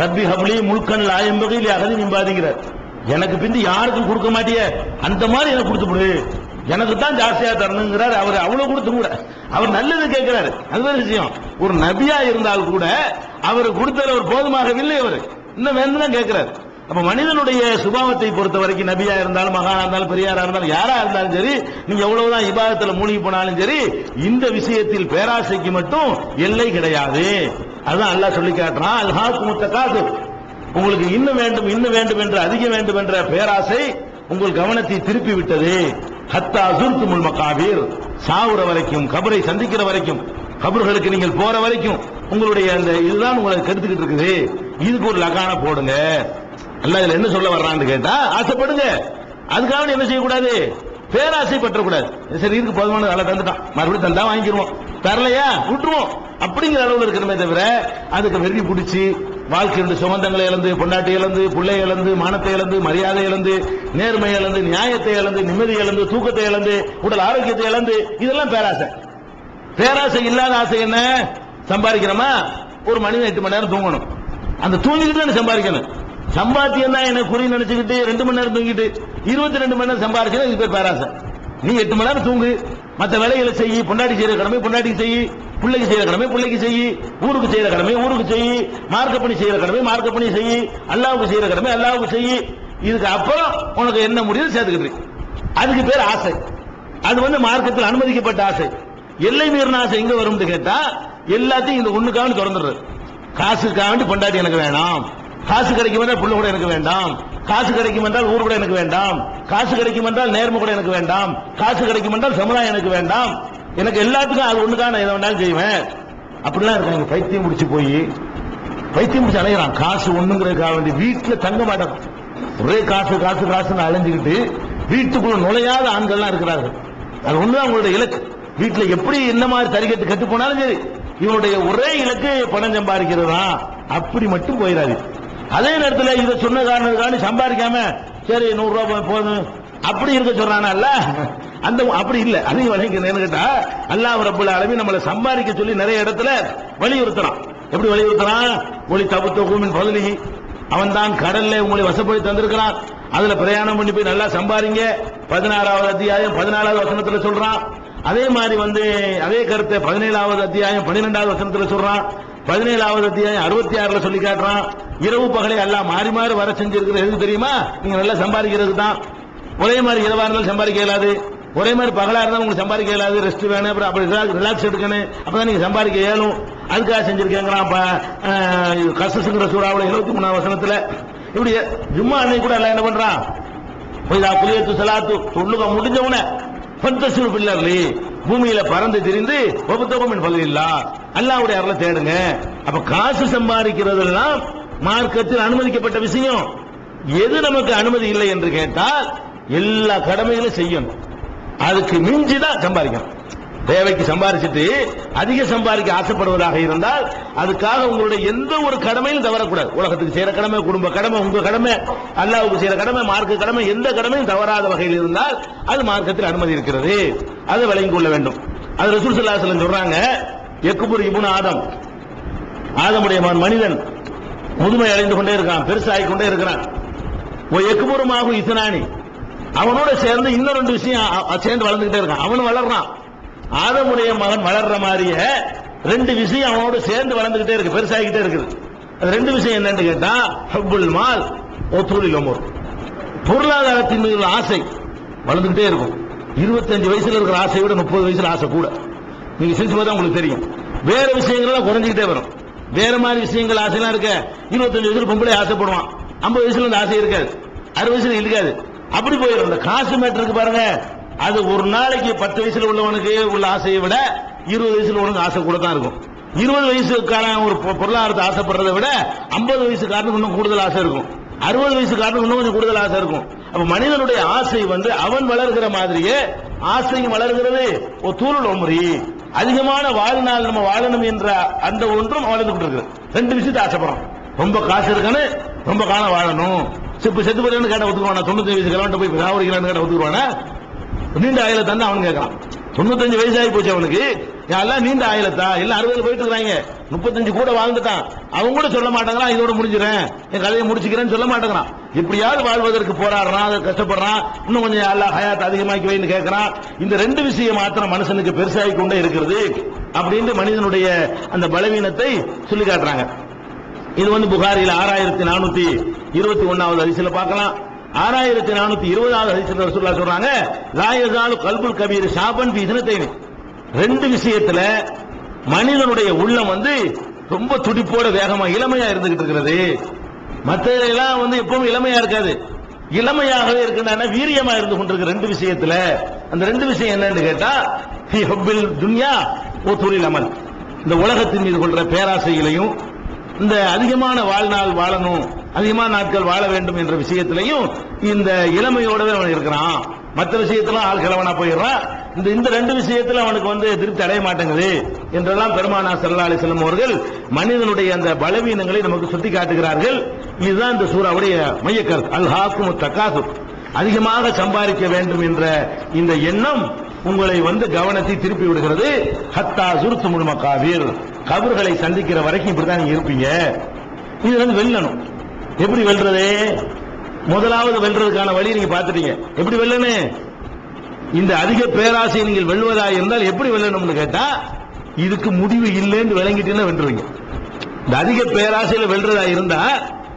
ரப்பி ஹப்லி முல்கன் லா யம்பகி அகதி நிம்பாதிங்கிறார். எனக்கு பிந்தி யாருக்கும் கொடுக்க மாட்டிய அந்த மாதிரி எனக்கு கொடுத்துவிடு, எனக்கு தான் ஜாஸ்தியா தரணுங்கிறார். அவர் அவ்வளவு கொடுத்து கூட அவர் நல்லது கேட்கிறாரு, அது ஒரு விஷயம். ஒரு நபியா இருந்தால் கூட அவர் கொடுத்தது அவர் போதுமாகவில்லை, அவர் இன்னும் வேணும் தான் கேட்கிறார். அப்ப மனிதனுடைய சுபாவத்தை பொறுத்த வரைக்கும் நபியா இருந்தாலும் மகானா இருந்தாலும் பெரியாரா இருந்தாலும் யாரா இருந்தாலும் சரி, நீங்க எவ்வளவுதான் இபாதத்துல மூழ்கி போனாலும் சரி, இந்த விஷயத்தில் பேராசைக்கு மட்டும் எல்லை கிடையாது. அதுதான் அல்லாஹ் சொல்லி காட்டுறான், அல்ஹாக்குமுத் தகாசுர், உங்களுக்கு இன்னும் வேண்டும் இன்னும் வேண்டும் என்று அதிகம் வேண்டும் என்ற பேராசை உங்கள் கவனத்தை திருப்பி விட்டது. ஹத்தா சுர்துமுல் மகாபீர், சாவுற வரைக்கும், கபரை சந்திக்கிற வரைக்கும், கபர்களுக்கு நீங்கள் போற வரைக்கும் உங்களுடைய அந்த இதுதான் உங்களை கெடுத்துக்கிட்டு இருக்குது. இதுக்கு ஒரு லகான போடுங்க. அல்லாஹ் இதுல என்ன சொல்ல வர்றான்னு கேட்டா, ஆசைப்படுங்க, அதுக்காக என்ன செய்யக்கூடாது, பேராசை பற்றக்கூடாது. சரி, இதுக்கு போதுமான வேலை தந்துட்டான், மறுபடியும் தந்தா வாங்கிடுவோம், தரலையா விட்டுருவோம் அப்படிங்கிற அளவுல இருக்கணுமே தவிர அதுக்கு வெறி பிடிச்சி வாழ்க்கையுடைய சுமந்தங்களை இழந்து, பொண்டாட்டி இழந்து, பிள்ளை இழந்து, மானத்தை இழந்து, மரியாதை இழந்து, நேர்மை இழந்து, நியாயத்தை இழந்து, நிம்மதி இழந்து, தூக்கத்தை இழந்து, உடல் ஆரோக்கியத்தை இழந்து, இதெல்லாம் பேராசை. பேராசை இல்லாத ஆசை என்ன? சம்பாதிக்கிறோமா, ஒரு மணி 8 மணி நேரம் தூங்கணும். அந்த தூங்கிட்டு தான் சம்பாதிக்கணும். சம்பாத்தியம் தான் எனக்கு குறி நினைச்சுக்கிட்டு 2 மணி நேரம் தூங்கிட்டு 22 மணி நேரம் சம்பாதிச்சா இது பேர் பேராசை. நீ 8 மணி நேரம் தூங்கு, மற்ற வேலைகளை செய்யி, பொண்டாட்டி செய்யற கடமை பொண்டாட்டிக்கு செய்யி, பிள்ளைக்கு செய்யற கடமை பிள்ளைக்கு செய்யி, ஊருக்கு செய்யற கடமை ஊருக்கு செய்யி, மார்க்க பணி செய்யற கடமை மார்க்க பணி செய்யி, அல்லாஹ்வுக்கு செய்யற கடமை அல்லாஹ்வுக்கு செய்யி. இதுக்கு அப்புறம் உனக்கு என்ன முடியுது சேர்த்துக்கிட்டு, அதுக்கு பேர் ஆசை. அது மார்க்கத்தில் அனுமதிக்கப்பட்ட ஆசை. எல்லை மீறின ஆசை எங்க வரும் கேட்டா, எல்லாத்தையும் இந்த ஒண்ணுக்காக திறந்துடுறது. காசுக்காக பொண்டாட்டி எனக்கு வேண்டாம், காசு கிடைக்கும் என்றால் புள்ள கூட எனக்கு வேண்டாம், காசு கிடைக்கும் என்றால் ஊர் கூட எனக்கு வேண்டாம், காசு கிடைக்கும் என்றால் நேர்மை கூட எனக்கு வேண்டாம், காசு கிடைக்கும் என்றால் சமுதாயம் எனக்கு வேண்டாம், எனக்கு எல்லாத்துக்கும் அது ஒண்ணுதான் நான் எதை வேண்டாலும் செய்வேன். அப்படிலாம் இருக்காங்க. பைத்தியம் முடிச்சு அலைகிறான். காசு ஒண்ணுங்கிறதுக்காக வேண்டி வீட்டுல தங்க மாட்டான். ஒரே காசு காசு காசுன்னு அலைஞ்சுக்கிட்டு வீட்டுக்குள்ள நுழையாத ஆண்கள்லாம் இருக்கிறார்கள். அது ஒண்ணுதான் உங்களுடைய இலக்கு. வீட்டுல எப்படி என்ன மாதிரி தறிக்கட்டு கட்டு போனாலும் சரி, இவனுடைய ஒரே இலக்கு பணம் சம்பாதிக்கிறது தான். அப்படி மட்டும் போயிடாது. அதே நேரத்தில் இதை சொன்ன காரணத்துக்காக சம்பாதிக்காம சரி 100 ரூபாய் போதும் அப்படி இருக்க சொல்றானா? அந்த அப்படி இல்ல. அதையும் வழங்கிக்கிறேன்னு கேட்டா, அல்லாஹ் ரப்பல் ஆலமீன் நம்மளை சம்பாதிக்க சொல்லி நிறைய இடத்துல வலியுறுத்துறான். எப்படி வலியுறுத்துறான்? ஒளி தபுத்தகுமின் பதலிஹி, அவன் தான் கடல்ல உங்களை வசப்படுத்தி தந்திருக்கிறான், அதுல பிரயாணம் பண்ணி போய் நல்லா சம்பாதிங்க. 16வது அத்தியாயம் 14வது வசனத்துல சொல்றான். அதே மாதிரி அதே கருத்தை 17வது அத்தியாயம் 12வது வசனத்துல சொல்றான். 17வது அத்தியாயம் 66ல சொல்லி காட்டுறான். இரவு பகலை எல்லாம் மாறி மாறி வர செஞ்சிருக்கிறது எதுக்கு தெரியுமா? நீங்க நல்லா சம்பாதிக்கிறது தான். ஒரே மாதிரி இரவா இருந்தாலும் சம்பாதிக்க இயலாது, ஒரே மாதிரி பகலா இருந்தாலும் உங்களுக்கு சம்பாதிக்க இயலாது. ரெஸ்ட் வேணும், அப்புறம் அப்படி ரிலாக்ஸ் எடுக்கணும், அப்பதான் நீங்க சம்பாதிக்க இயலும். அதுக்காக செஞ்சிருக்கேங்கிறான். கசசுங்கிற சூறாவுல 73வது வசனத்துல இப்படி ஜும்மா அன்னைக்கு கூட எல்லாம் என்ன பண்றான்? குலியத்து சலாத்து தொழுக முடிஞ்சவன பந்தசுல் பில்லர்லி, பூமியில பறந்து திரிந்து ஒபுத்தகமின் பகுதியில்லா, அல்லாஹ்வுடைய அருளை தேடுங்க. அப்ப காசு சம்பாதிக்கிறதெல்லாம் மார்க்கத்தில் அனுமதிக்கப்பட்ட விஷயம். எது நமக்கு அனுமதி இல்லை என்று கேட்டால் எல்லா கடமைகளும் செய்யணும். அதுக்கு மிஞ்சிதான் சம்பாதிக்கணும். தேவைக்கு சம்பாதிச்சுட்டு அதிக சம்பாதிக்க ஆசைப்படுவதாக இருந்தால் அதுக்காக உங்களுடைய எந்த ஒரு கடமையும் தவறக்கூடாது. உலகத்துக்கு செய்யற கடமை, குடும்ப கடமை, உங்க கடமை, அல்லாஹ்வுக்கு செய்யற கடமை, மார்க்க கடமை, எந்த கடமையும் தவறாத வகையில் இருந்தால் அது மார்க்கத்தில் அனுமதி இருக்கிறது. அதை விளங்கிக் கொள்ள வேண்டும். அது ரசூல் ஸல்லல்லாஹு அலைஹி வஸல்லம் சொல்றாங்க, யக்புர் இப்னு ஆதம், ஆதமுடைய மனிதன் முதுமை அடைந்து கொண்டே இருக்கான், பெருசாகிக் கொண்டே இருக்கிறான். யக்புருமாஹு இஸ்னானி, அவனோட சேர்ந்து இன்னும் 2 விஷயம் சேர்ந்து வளர்ந்துகிட்டே இருக்கான். அவன் வளர்றான். ஆதமுடைய மகன் வளர்ற மாதிரியே 2 விஷயம் அவனோட சேர்ந்து வளர்ந்துகிட்டே இருக்கு, பெருசாகிக்கிட்டே இருக்குது. அது 2 விஷயம் என்னன்னு கேட்டா, ஹப்புல் மால் ஒத்தூலில் உமர், பொருளாதாரத்தின் மீது ஆசை வளர்ந்துகிட்டே இருக்கும். 25 வயசுல இருக்கிற ஆசையை விட 30 வயசுல ஆசை கூட. நீங்க சிரிச்சு பார்த்தா உங்களுக்கு தெரியும். வேற விஷயங்கள்லாம் குறைஞ்சிக்கிட்டே வரும். வேற மாதிரி விஷயங்கள் ஆசைலாம் இருக்க. 25 வயசுல பொம்பளை ஆசைப்படுவான், 50 வயசுல இந்த ஆசை இருக்காது, 60 வயசுல இருக்காது. அப்படி போயிடும். இந்த காசு மேட்டருக்கு பாருங்க, அது ஒரு நாளைக்கு 10 வயசுல உள்ளவனுக்கு உள்ள ஆசையை விட 20 வயசுல உள்ளவனுக்கு ஆசை கூட தான் இருக்கும். 20 வயசுக்கான ஒரு பொருளாதாரத்தை ஆசைப்படுறதை விட 50 வயசுக்காரனுக்கு இன்னும் கூடுதல் ஆசை இருக்கும், 60 வயசுக்காரனுக்கு இன்னும் கொஞ்சம் கூடுதல் ஆசை இருக்கும். அப்ப மனிதனுடைய ஆசை அவன் வளர்கிற மாதிரியே ஆசையும் வளர்கிறது. ஒரு தூள் ஒம்ரி, அதிகமான வாழ்நாள் நம்ம வாழணும் என்ற அந்த ஒன்றும் வளர்ந்து கொண்டிருக்கு. 2 விஷயத்தை ஆசைப்படுறோம். ரொம்ப காசு இருக்கணும், ரொம்ப காலம் வாழணும். செத்து போறேன்னு கேட்ட ஒத்துக்குவானா? 95 வயசு கிளம்பிட்டு போய் சாவடிக்கலான்னு கேட்ட ஒத்துக்குவானா? நீண்ட ஆயுள தந்து அவன் கேட்கறான். 95 வயசாகி போச்சு அவனுக்கு, எல்லாம் நீண்ட ஆயுளத்தா? எல்லாம் 60 போயிட்டு இருக்காங்க. 35 கூட வாழ்ந்துட்டான். அவங்க கூட சொல்ல மாட்டாங்கிறான், இதோட முடிஞ்சிடறேன், என் கதையை முடிச்சுக்கிறேன்னு சொல்ல மாட்டேங்கிறான். எப்படியாவது வாழ்வதற்கு போராடுறான், அதை கஷ்டப்படுறான். இன்னும் கொஞ்சம் அல்லாஹ் ஹயாத் அதிகமாக்கி வைன்னு கேட்கறான். இந்த 2 விஷயம் மாத்திரம் மனுஷனுக்கு பெருசாகி கொண்டே இருக்கிறது அப்படின்னு மனிதனுடைய அந்த பலவீனத்தை சொல்லி காட்டுறாங்க. இது புகாரில 6421வது ஹதீஸ்ல பார்க்கலாம். 6420வது ஹதீஸ்ல ரசூலுல்லாஹ் சொல்றாங்க, லா யஸாலு கல்புல் கபீர் ஷாபன் ஃபீ இஸ்னத்தைன். 2 விஷயத்துல மனிதனுடைய உள்ளம் ரொம்ப துடிப்போட வேகமா இளமையா இருந்துகிட்டு இருக்கிறது. மற்றெல்லாம் எப்பவும் இளமையா இருக்காது, இளமையாகவே இருக்கின்றன, வீரியமா இருந்து கொண்டிருக்கிற 2 விஷயத்துல. அந்த 2 விஷயம் என்னன்னு கேட்டா, ஃபீ ஹுப்பில் துன்யா வ துரில் அமல், இந்த உலகத்தின் மீது கொள்ற பேராசைகளையும், இந்த அதிகமான வாழ்நாள் வாழணும், அதிகமான நாட்கள் வாழ வேண்டும் என்ற விஷயத்திலையும் இந்த இளமையோடவே அவன் இருக்கிறான். மற்ற விஷயத்துல ஆள் கிழவனா போயிடுறான், இந்த ரெண்டு விஷயத்துல அவனுக்கு திருப்தி அடைய மாட்டேங்குது என்றெல்லாம் பெருமானார் ஸல்லல்லாஹு அலைஹி வஸல்லம் அவர்கள் மனிதனுடைய அந்த பலவீனங்களை நமக்கு சுட்டி காட்டுகிறார்கள். இதுதான் இந்த சூராவுடைய மையக்கருத்து. அல்ஹாக்குமுத் தகாசுர், அதிகமாக சம்பாதிக்க வேண்டும் என்ற இந்த எண்ணம் உங்களை கவனத்தை திருப்பி விடுகிறது. ஹத்தா ஜுர்துமுல் மகாபீர், கபர்களை சந்திக்கிற வரைக்கும் இப்படிதான் நீங்க இருப்பீங்க. இது வெல்லணும். எப்படி வெல்றது? முதலாவது வெல்றதுக்கான வழி நீங்க பார்த்துட்டீங்க. எப்படி வெல்லணும்? இந்த அதிக பேராசை நீங்கள் வெல்வதா இருந்தால் எப்படி வெல்லணும்னு கேட்டா, இதுக்கு முடிவு இல்லைன்னு விளங்கிட்டீங்கன்னா வென்றுவீங்க. இந்த அதிக பேராசையில வெல்றதா இருந்தா,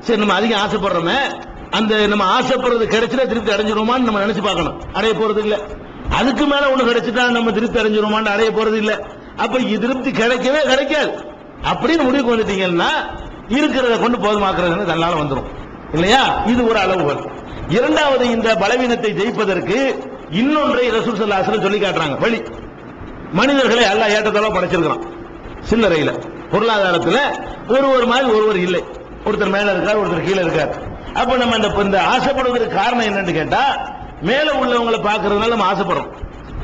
சரி நம்ம அதிகம் ஆசைப்படுறோமே, அந்த நம்ம ஆசைப்படுறது கிடைச்சிட்டா திருப்தி அடைஞ்சிருமான்னு நம்ம நினைச்சு பார்க்கணும். அடைய போறது இல்ல. அதுக்கு மேல ஒண்ணு கிடைச்சிட்டா நம்ம திருப்தி அடைஞ்சிருமான்னு அடைய போறது இல்ல. அப்ப திருப்தி கிடைக்கவே கிடைக்காது. அப்படின்னு முடிவுக்கு வந்துட்டீங்கன்னா இருக்கிறத கொண்டு போதுமாக்குறது தன்னால வந்துடும் இல்லையா? இது ஒரு அளவுகள். இரண்டாவது, இந்த பலவீனத்தை ஜெயிப்பதற்கு இன்னொன்றை ரசூல் ஸல்லல்லாஹு அலைஹி வஸல்லம் சொல்லி காட்டுறாங்க வழி. மனிதர்களை அல்லாஹ் ஏற்றத்தாழ்வா படைச்சிருக்கிறான். சில்லறையில பொருளாதாரத்துல ஒருவர் மாதிரி ஒருவர் இல்லை. ஒருத்தர் மேல இருக்கார், ஒருத்தர் கீழே இருக்கார். அப்ப நம்ம இந்த ஆசைப்படுவதற்கு காரணம் என்னன்னு கேட்டா, மேல உள்ளவங்களை பாக்குறதுனால நம்ம ஆசைப்படுறோம்.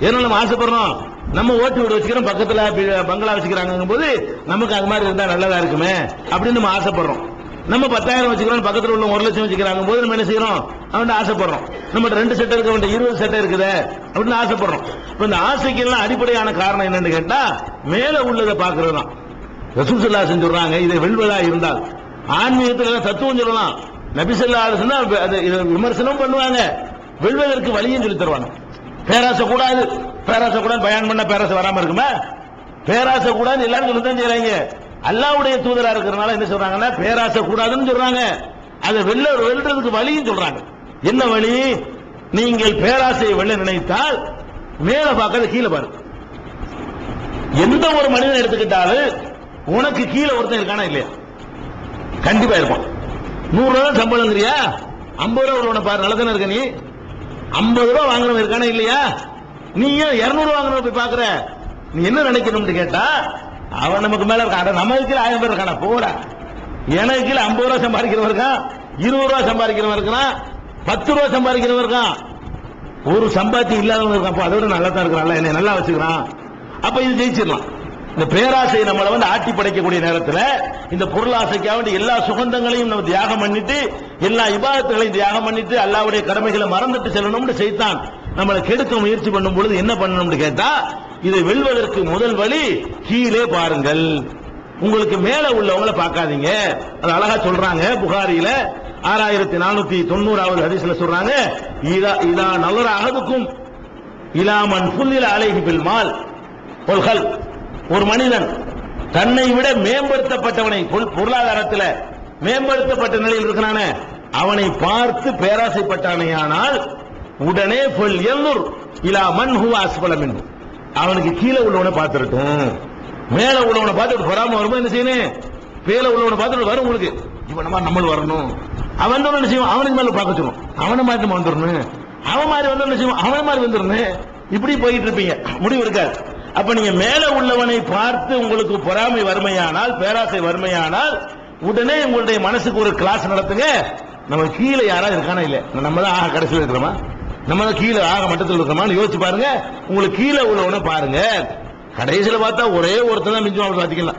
ஏன்னா நம்ம ஆசைப்படுறோம், நம்ம ஓட்டு வீடு வச்சுக்கிறோம், பக்கத்துல பங்களா வச்சுக்கிறாங்க போது நமக்கு அது மாதிரி இருந்தா நல்லதா இருக்குமே அப்படின்னு நம்ம ஆசைப்படுறோம். நம்ம 10,000 வச்சுக்கிறோம், பக்கத்துல உள்ள 1,00,000 வச்சுக்கிறாங்க போது நம்ம என்ன செய்யறோம்? அவன் ஆசைப்படுறோம். நம்ம 2 சட்டை இருக்கு, அவன் 20 சட்டை இருக்குது அப்படின்னு ஆசைப்படுறோம். இப்ப இந்த ஆசைக்கு எல்லாம் அடிப்படையான காரணம் என்னன்னு கேட்டா, மேல உள்ளதை பாக்குறது தான். ரசூல் ஸல்லல்லாஹு அலைஹி வஸல்லம் சொல்றாங்க, இதை வெல்வதா இருந்தால் ஆன்மீகத்துல தத்துவம் சொல்லலாம். நபி ஸல்லல்லாஹு அலைஹி வஸல்லம் விமர்சனம் பண்ணுவாங்க, வெல்வதற்கு வழியும் சொல்லி தருவாங்க. பேராசை கூடாது, பேராசை கூடாது பயான் பண்ண பேராசை வராம இருக்குமா? பேராசை கூடாது எல்லாரும் சொல்லித்தான் செய்யறாங்க. அல்லாஹ்வுடைய தூதரா இருக்கிறனால என்ன சொல்றாங்கன்னா, பேராசை கூடாதுன்னு சொல்றாங்க. அதை வெல்றதுக்கு வழியும் சொல்றாங்க. என்ன வழி? நீங்கள் பேராசையை வெல்ல நினைத்தால் மேல பார்க்கறது கீழே பாரு. எந்த ஒரு மனிதன் எடுத்துக்கிட்டாலும் உனக்கு கீழே ஒருத்தன் இருக்கானா இல்லையா? கண்டிப்பா இருப்பான். 100 ரூபாய் சம்பளம்ங்கிறியா, 50 ரூபாய் உன பாரு, நல்லதானே இருக்க நீ. 50 ரூபாய் வாங்குறவன் இருக்கானா இல்லையா? நீ ஏன் 200 வாங்குறவன் போய் பாக்குற? நீ என்ன நினைக்கணும்னு கேட்டா, அவன் நமக்கு மேல இருக்கான், நம்ம கீழே 1000 பேர் இருக்கானா போடா. எனக்கு கீழே 50 ரூபாய் சம்பாதிக்கிறவன் இருக்கான், 20 ரூபாய் சம்பாதிக்கிறவன் இருக்கான், 10 ரூபாய் சம்பாதிக்கிறவன் இருக்கான், ஒரு சம்பாத்தியம் இல்லாதவங்க இருக்கான். அதை விட நல்லா தான் இருக்கிறான், என்னை நல்லா வச்சுக்கிறான். அப்ப இது ஜெயிச்சிடலாம். இந்த பேராசை நம்மளை ஆட்டி படைக்கக்கூடிய நேரத்தில் இந்த பொருளாசைக்காக வேண்டிய எல்லா சுகந்தங்களையும் நம்ம தியாகம் பண்ணிட்டு, எல்லா இபாதத்துகளையும் தியாகம் பண்ணிட்டு, அல்லாஹ்வுடைய கடமைகளை மறந்துட்டு செல்லணும்னு செய்தான் நம்மளை கெடுக்க முயற்சி பண்ணும் பொழுது என்ன பண்ணணும்னு கேட்டா, இதை வெல்வதற்கு முதல் வழி கீழே பாருங்கள். உங்களுக்கு மேல உள்ளவங்களை பார்க்காதீங்க. அது அழகா சொல்றாங்க புகாரியில 6490வது ஹதீஸ்ல சொல்றாங்க, இதா நலர அஹதுக்கும் இலாமன் ஃபுல்லில அலைஹி பில் மால் வல் கல். ஒரு மனிதன் தன்னை விட மேம்படுத்தப்பட்டவனை, பொருளாதாரத்தில் மேம்படுத்தப்பட்ட நிலையில் இருக்கிறானே, அவனை பார்த்து பேராசைப்பட்டானேயானால் உடனே இலா மன் ஹுவ அஸ்ஃபல மின்ஹு, அவனுக்கு கீழே உள்ளவனை பார்த்துட்டோம். மேல உள்ளவனை பார்த்துட்டு பொறாம வரும்போது என்ன செய்யணும்? மேல உள்ளவனை பார்த்துட்டு வரும் உங்களுக்கு, இவன் நம்மளும் வரணும். அவன் என்ன செய்வான்? அவனுக்கு மேல பார்க்க சொல்லுவோம், அவனை மாதிரி நம்ம வந்துடணும், அவன் மாதிரி வந்து என்ன செய்வான்? அவன் மாதிரி வந்துடணும். இப்படி போயிட்டு இருப்பீங்க, முடிவு இருக்காது. அப்ப நீங்க மேல உள்ளவனை பார்த்து உங்களுக்கு பொறாமை வறுமையானால், பேராசை வறுமையானால், உடனே உங்களுடைய மனசுக்கு ஒரு கிளாஸ் நடத்துங்க. நம்ம கீழே யாராவது இருக்கானா இல்ல, நம்ம தான் ஆக கடைசியில் இருக்கிறோமா, நம்ம தான் கீழே ஆக மட்டத்தில் இருக்கிறோமான்னு யோசிச்சு பாருங்க. உங்களுக்கு கீழே உள்ளவனை பாருங்க. கடைசியில் பார்த்தா ஒரே ஒருத்தன் தான் மிஞ்சும் பாத்தீங்களா,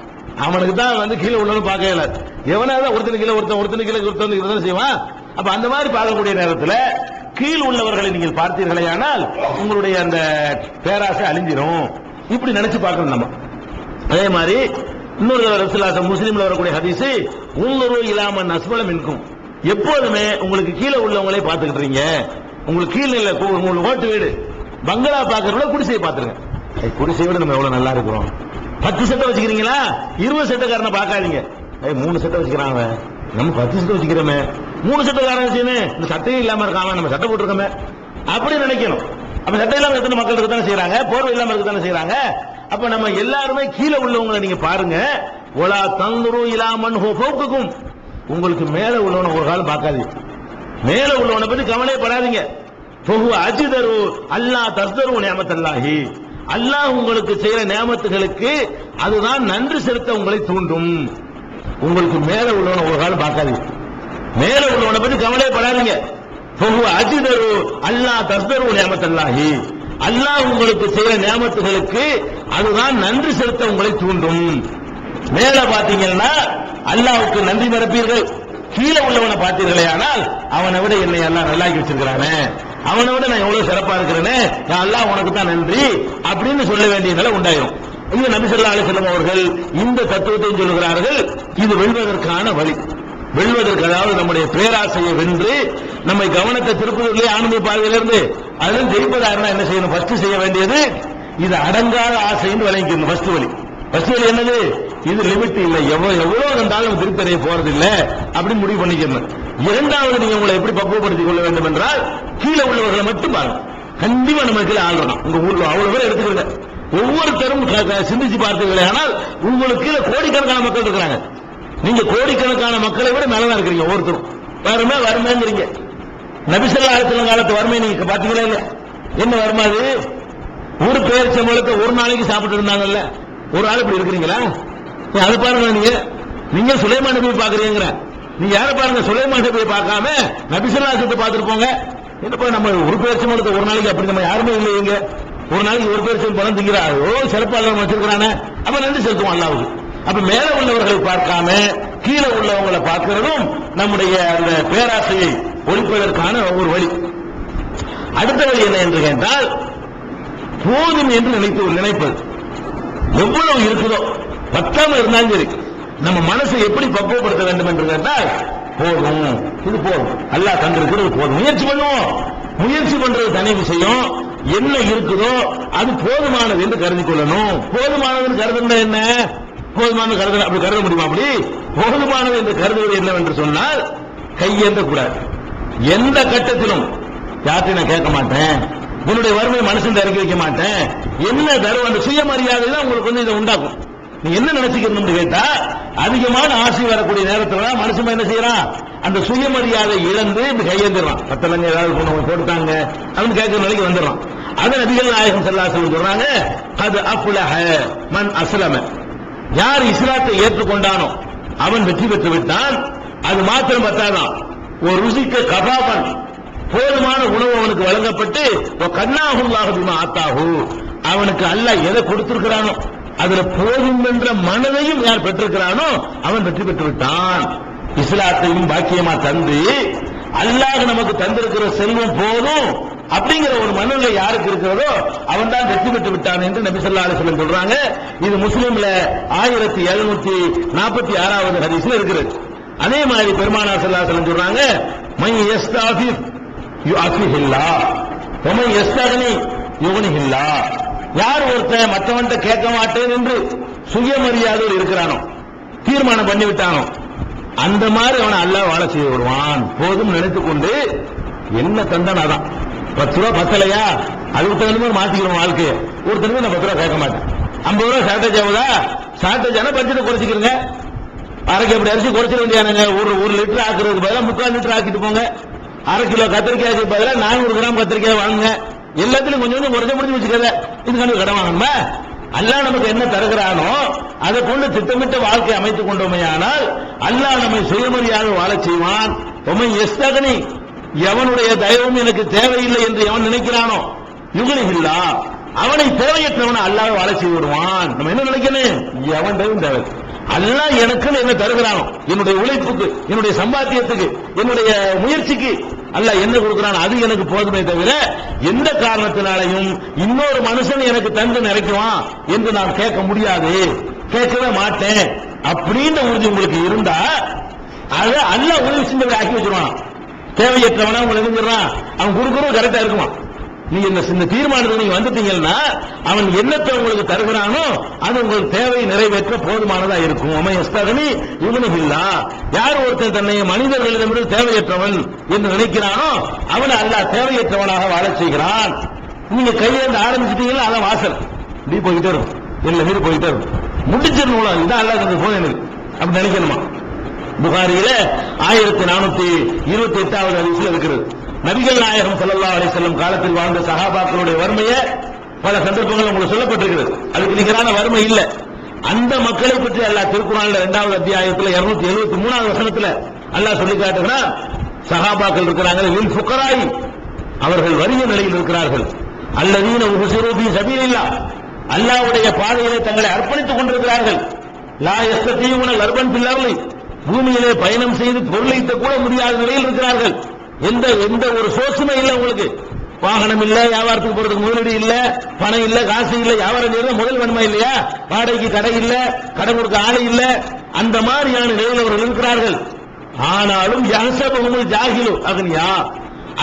அவனுக்கு தான் கீழே உள்ளவனு பார்க்க இயலாது. எவனாவது ஒருத்தனுக்கு கீழே ஒருத்தனுக்கு கீழே ஒருத்தன் செய்வான். அப்ப அந்த மாதிரி பார்க்கக்கூடிய நேரத்தில் கீழ் உள்ளவர்களை நீங்கள் பார்த்தீர்களே ஆனால் உங்களுடைய அந்த பேராசை அழிஞ்சிரும். இப்படி நினைச்சு பார்க்கணும் நம்ம. அதே மாதிரி இன்னொரு ரசூலுல்லாஹ் முஸ்லிம்ல வரக்கூடிய ஹதீஸ், உங்களுரு இலாமன் அஸ்ஃபலம் மின்கும், எப்போதுமே உங்களுக்கு கீழே உள்ளவங்களே பார்த்துக்கிட்டீங்க. உங்களுக்கு கீழே இல்ல, உங்களுக்கு ஓட்டு வீடு பங்களா பார்க்கறத குடிசையை பார்த்துருங்க. குடிசையை விட நம்ம எவ்வளவு நல்லா இருக்கிறோம். 10 சட்டை வச்சுக்கிறீங்களா, 20 சட்டைக்காரனை பார்க்காதீங்க. 3 சட்டை வச்சுக்கிறாங்க, நம்ம 10 சட்டை வச்சுக்கிறோமே, 3 சட்டைக்காரன் செய்யணும், இந்த சட்டையும் இல்லாம இருக்காம நம்ம சட்டை போட்டுருக்கோமே அப்படி நினைக்கணும். அப்ப சட்டை இல்லாம எத்தனை மக்கள் இருக்கத்தானே செய்யறாங்க, போர்வை இல்லாம இருக்கத்தானே செய்யறாங்க. அப்ப நம்ம எல்லாருமே கீழே உள்ளவங்களை நீங்க பாருங்க. ஒலா தந்துரு இலாமன் ஃபௌகக்கும், உங்களுக்கு மேல உள்ளவனை ஒரு காலம் பார்க்காதீங்க. மேல உள்ளவனை பத்தி கவலைப்படாதீங்க. ஃபஹு அஜ்தரு அல்லா தஸ்தரு நிஅமத்தல்லாஹி, அல்லாஹ் உங்களுக்கு செய்யற நியமத்துகளுக்கு அதுதான் நன்றி செலுத்த உங்களை தூண்டும். உங்களுக்கு மேல உள்ளவனை ஒரு காலம் பார்க்காதீங்க. மேல உள்ளவனை பத்தி கவலைப்படாதீங்க. ஃபஹு அஜ்தரு அல்லா தஸ்தரு நிஅமத்தல்லாஹி, அல்லாஹ் உங்களுக்கு செய்யற நியாமத்துகளுக்கு அதுதான் நன்றி செலுத்த உங்களை தூண்டும். மேல பாத்தீங்கன்னா அல்லாஹ்வுக்கு நன்றி மறப்பீர்கள், கீழே உள்ளவனை பார்த்தீர்களே ஆனால் அவனை விட என்னை எல்லாம் நல்லாக்கி வச்சிருக்கிறானே, அவனை விட நான் எவ்வளவு சிறப்பா இருக்கிறேனே, அல்லாஹ் உனக்கு தான் நன்றி அப்படின்னு சொல்ல வேண்டிய நிலை உண்டாயிரும். இங்க நபி ஸல்லல்லாஹு அலைஹி வஸல்லம் அவர்கள் இந்த தத்துவத்தை சொல்லுகிறார்கள். இது வெல்வதற்கான வழி. வெல்வதற்கு, அதாவது நம்முடைய பேராசையை வென்று நம்மை கவனத்தை திருப்பதிலே ஆன்மீக பார்வையிலிருந்து அதில் ஜெயிப்பதாக என்ன செய்யணும்? ஃபர்ஸ்ட் செய்ய வேண்டியது இது அடங்காத ஆசைன்னு விளங்கிக்கணும். ஃபர்ஸ்ட் வழி என்னது? இது லிமிட் இல்லை, எவ்வளவு இருந்தாலும் திருப்பறைய போறது இல்லை அப்படின்னு முடிவு பண்ணிக்கணும். இரண்டாவது, நீங்க உங்களை எப்படி பக்குவப்படுத்திக் கொள்ள வேண்டும் என்றால் கீழே உள்ளவர்களை மட்டும் பாருங்க. கண்டிப்பா நம்ம கீழே ஆள்றோம். உங்க ஊர்ல அவ்வளவு பேர் எடுத்துக்கல, ஒவ்வொருத்தரும் சிந்திச்சு பார்த்தீர்களே ஆனால் உங்களுக்கு கீழே கோடிக்கணக்கான மக்கள் இருக்கிறாங்க. நீங்க கோடிக்கணக்கான மக்களை விட மேலதான் இருக்கிறீங்க. ஒவ்வொருத்தரும் வறுமைங்கிறீங்க. நபி ஸல்லல்லாஹு அலைஹி வஸல்லம் காலத்து வறுமை நீங்க பாத்தீங்களா இல்ல? என்ன வறுமை அது? ஒரு பேரிச்சம்பழத்தை ஒரு நாளைக்கு சாப்பிட்டு இருந்தாங்கல்ல, ஒரு ஆள் இப்படி இருக்கிறீங்களா? அது பாருங்க. நீங்க சுலைமான் நபியை பாக்குறீங்க. நீங்க யாரை பாருங்க? சுலைமான் நபியை பார்க்காம நபி ஸல்லல்லாஹு அலைஹி வஸல்லம் பார்த்துட்டு போங்க. என்னப்பா நம்ம ஒரு பேரிச்சம்பழத்தை ஒரு நாளைக்கு அப்படி நம்ம யாருமே இல்லைங்க. ஒரு நாளைக்கு ஒரு பேரிச்சம்பழம் திங்கிறாரோ சிறப்பாளர் வச்சிருக்கிறானே, அப்ப நன்றி செலுத்துவோம் அல்லாஹ்வுக்கு. அப்ப மேல உள்ளவர்களை பார்க்காம கீழே உள்ளவங்களை பார்க்கிறதும் நம்முடைய அந்த பேராசையை ஒழிப்பதற்கான ஒரு வழி. அடுத்த வழி என்ன என்று கேட்டால், போதும் என்று நினைப்பது. எவ்வளவு இருக்குதோ, பத்தாம இருந்தாலும் சரி, நம்ம மனசை எப்படி பக்குவப்படுத்த வேண்டும் என்று கேட்டால், போதும், இது போதும், அல்லாஹ் தந்திருக்கிறது போதும். முயற்சி பண்ணுவோம். முயற்சி பண்றது தனி விஷயம். என்ன இருக்குதோ அது போதுமானது என்று கருதி கொள்ளணும். போதுமானது கருதுனா என்ன? போதுமான கருத அப்படி கருத முடியுமா? அப்படி போதுமானது என்று கருதுவது என்னவென்று சொன்னால், கையேந்த கூடாது. எந்த கட்டத்திலும் யார்ட்டையும் நான் கேட்க மாட்டேன், என்னுடைய வறுமை மனுஷன் இறக்கி வைக்க மாட்டேன், என்ன தரும் அந்த சுயமரியாதை தான் உங்களுக்கு வந்து இதை உண்டாக்கும். நீ என்ன நினைச்சுக்கணும் கேட்டா, அதிகமான ஆசை வரக்கூடிய நேரத்தில் மனுஷன் என்ன செய்யறான்? அந்த சுயமரியாதை இழந்து கையேந்துறான். பத்தலங்க ஏதாவது போட்டுட்டாங்க அப்படின்னு கேட்கிற நிலைக்கு வந்துடுறான். அதை நபிகள் நாயகம் ஸல்லல்லாஹு அலைஹி வஸல்லம் சொல்றாங்க, அது அஃப்லஹ மன் அஸ்லம. யார் இஸ்லாத்தை ஏற்றுக்கொண்டானோ அவன் வெற்றி பெற்று விட்டான். அது மாத்திரம் பத்தாதான், ஒரு ருசிக்க கபாபன், போதுமான உணவு அவனுக்கு வழங்கப்பட்டு, கண்ணாஹுல்லாஹு பிமா ஆத்தாஹு, அவனுக்கு அல்லாஹ் எதை கொடுத்திருக்கிறானோ அதுல போதும் என்ற மனதையும் யார் பெற்றிருக்கிறானோ அவன் வெற்றி பெற்று விட்டான். இஸ்லாத்தையும் பாக்கியமா தந்து அல்லாஹ் நமக்கு தந்திருக்கிற செல்வம் போதும் அப்படிங்கிற ஒரு மனநிலை யாருக்கு இருக்கிறதோ அவன் தான் வெற்றி பெற்று விட்டான் என்று நபி ஸல்லல்லாஹு அலைஹி வஸல்லம் சொல்றாங்க. இது முஸ்லிம்ல 1746வது ஹதீஸ்ல இருக்கிறது. அதே மாதிரி பெருமானார் ஸல்லல்லாஹு அலைஹி வஸல்லம் சொல்றாங்க, மை யஸ்தாஃபிஃப் யுஅஃபிஹில்லாஹ் வ மை யஸ்தக்னி யுக்னிஹில்லாஹ். யார் ஒருத்தன் மற்றவன்கிட்ட கேட்க மாட்டேன் என்று சுயமரியாதையில் இருக்கிறானோ, தீர்மானம் பண்ணிவிட்டானோ, அந்த மாதிரி அவனை அல்லாஹ் வாழ செய்ய விடுவான். போதும் நினைத்துக் கொண்டு என்ன தந்தான் அதான் 10 ரூபா பத்தலையா, அதுக்கு தகுந்த மாதிரி மாத்திக்கிறோம் வாழ்க்கையை. ஒருத்தனுக்கு நான் 10 ரூபா கேட்க மாட்டேன். 50 ரூபா ஷார்டேஜ் ஆகுதா, ஷார்டேஜ் ஆனா பட்ஜெட்டை குறைச்சிக்கிறங்க. அரைக்கு அப்படி அரிசி குறைச்சிட வேண்டியானுங்க. ஒரு லிட்டர் ஆக்குறதுக்கு பதிலாக 3/4 லிட்டர் ஆக்கிட்டு போங்க. 1/2 கிலோ கத்திரிக்காய்க்கு பதிலாக 400 கிராம் கத்திரிக்காய் வாங்குங்க. எல்லாத்திலும் கொஞ்சம் கொஞ்சம் குறைஞ்ச முடிஞ்சு வச்சுக்கல. இதுக்கான கடன் வாங்கணுமா? அல்லாஹ் நமக்கு என்ன தருகிறானோ அதை கொண்டு திட்டமிட்ட வாழ்க்கை அமைத்துக் கொண்டோமே ஆனால் அல்லாஹ் நம்மை சுயமரியாதை வாழச் செய்வான். உமை எஸ்தகனி, எவனுடைய தயவும் எனக்கு தேவையில்லை என்று எவன் நினைக்கிறானோ யுகனில்லா, அவனை தேவையற்றவனை அல்லாஹ் வாழ செய்து விடுவான். நம்ம என்ன நினைக்கணும்? எவன் தயவும் தேவை, அல்லாஹ் எனக்கு என்ன தருகிறானோ, என்னுடைய உழைப்புக்கு, என்னுடைய சம்பாத்தியத்துக்கு, என்னுடைய முயற்சிக்கு அல்லாஹ் என்ன கொடுக்கிறான் அது எனக்கு போதுமே தவிர எந்த காரணத்தினாலையும் இன்னொரு மனுஷன் எனக்கு தந்து நிறைக்குவான் என்று நான் கேட்க முடியாது, கேட்கவே மாட்டேன் அப்படின்னு உறுதி உங்களுக்கு இருந்தா அது அல்லாஹ் உதவி செஞ்சவரை ஆக்கி வச்சிருவான். தேவையற்றவனா உங்களை எழுந்துறான், அவன் குறுக்குறும் கரெக்டா இருக்குமா? நீங்க இந்த தீர்மானத்துக்கு நீங்க வந்துட்டீங்கன்னா அவன் என்னத்தை உங்களுக்கு தருகிறானோ அது உங்களுக்கு தேவை நிறைவேற்ற போதுமானதா இருக்கும். இவனுகில்லா, யார் ஒருத்தன் தன்னை மனிதர்களிடமிருந்து தேவையற்றவன் என்று நினைக்கிறானோ அவனை அல்லாஹ் தேவையற்றவனாக வாழச் செய்கிறான். நீங்க கையேந்து ஆரம்பிச்சிட்டீங்கன்னா அதான் வாசல் இப்படி போயிட்டே இருக்கும், எல்லா மீறி போயிட்டே இருக்கும், முடிச்சிடணும். இதான் அல்லாஹ் தந்த போன் எனக்கு அப்படி நினைக்கணுமா? புகாரியில 1428வது ஹதீஸ்ல இருக்கிறது. நபிகள் நாயகம் ஸல்லல்லாஹு அலைஹி வஸல்லம் காலத்தில் வாழ்ந்த சஹாபாக்களுடைய வறுமையை பல சந்தர்ப்பங்கள் உங்களுக்கு சொல்லப்பட்டிருக்கிறது. அதுக்கு நிகரான வறுமை இல்ல. அந்த மக்களை பற்றி அல்லாஹ் திருக்குர்ஆன்ல 2வது அத்தியாயத்தில் 273வது வசனத்துல அல்லாஹ் சொல்லி காட்டுகிறான். சஹாபாக்கள் இருக்கிறாங்க, லில் ஃபுகராய், அவர்கள் வறிய நிலையில் இருக்கிறார்கள், அல்லதீன உஹ்சிரு ஃபீ ஸபீலில்லாஹ், அல்லாஹ்வுடைய பாதையிலே தங்களை அர்ப்பணித்துக் கொண்டிருக்கிறார்கள். லா யஸ்ததீஉன லர்பன் ஃபில் அர்லி, பூமியிலே பயணம் செய்து பொருளைத்த கூட முடியாத நிலையில் இருக்கிறார்கள். எந்த ஒரு சோர்ஸுமே இல்லை உங்களுக்கு. வாகனம் இல்ல, வியாபாரத்துக்கு போறதுக்கு முதலீடு இல்ல, பணம் இல்ல, காசு இல்ல, வியாபாரம் செய்யறது முதல் வேணுமா இல்லையா? வாடகைக்கு கடை இல்ல, கடை கொடுக்க ஆளை இல்ல, அந்த மாதிரியான நிலையில் அவர்கள் இருக்கிறார்கள். ஆனாலும் யஹ்சபுஹுமுல் ஜாஹிலு அக்னியா,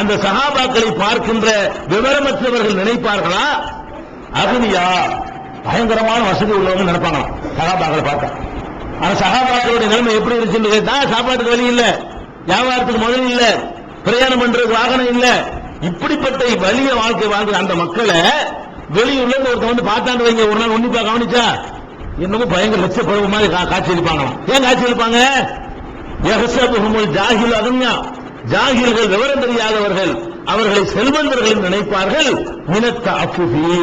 அந்த சஹாபாக்களை பார்க்கின்ற விவரமற்றவர்கள் நினைப்பார்களா அக்னியா, பயங்கரமான வசதி உள்ளவங்க நினைப்பாங்களாம் சஹாபாக்களை பார்த்தா. ஆனா சஹாபாக்களுடைய நிலைமை எப்படி இருந்துச்சுன்னு கேட்டா, சாப்பாட்டுக்கு வழி இல்ல, வியாபாரத்துக்கு முதல் இல்ல, பிரயாணம் பண்றதுக்கு வாகனம் இல்ல, இப்படிப்பட்ட வலிய வாழ்க்கை வாழ்க்கை அந்த மக்களை வெளியுள்ள ஒருத்தர் வந்து பார்த்தாண்டு வைங்க, ஒரு நாள் உன்னிப்பா கவனிச்சா என்னமோ பயங்கர லட்ச பருவ மாதிரி காட்சி அளிப்பாங்களாம். ஏன் காட்சி அளிப்பாங்க? யஹ்சபுஹுமுல் ஜாஹிலு அக்னியா, ஜாகில்கள் விவரம் தெரியாதவர்கள் அவர்களை செல்வந்தர்கள் நினைப்பார்கள். மினத் தஅஃபுஃபி,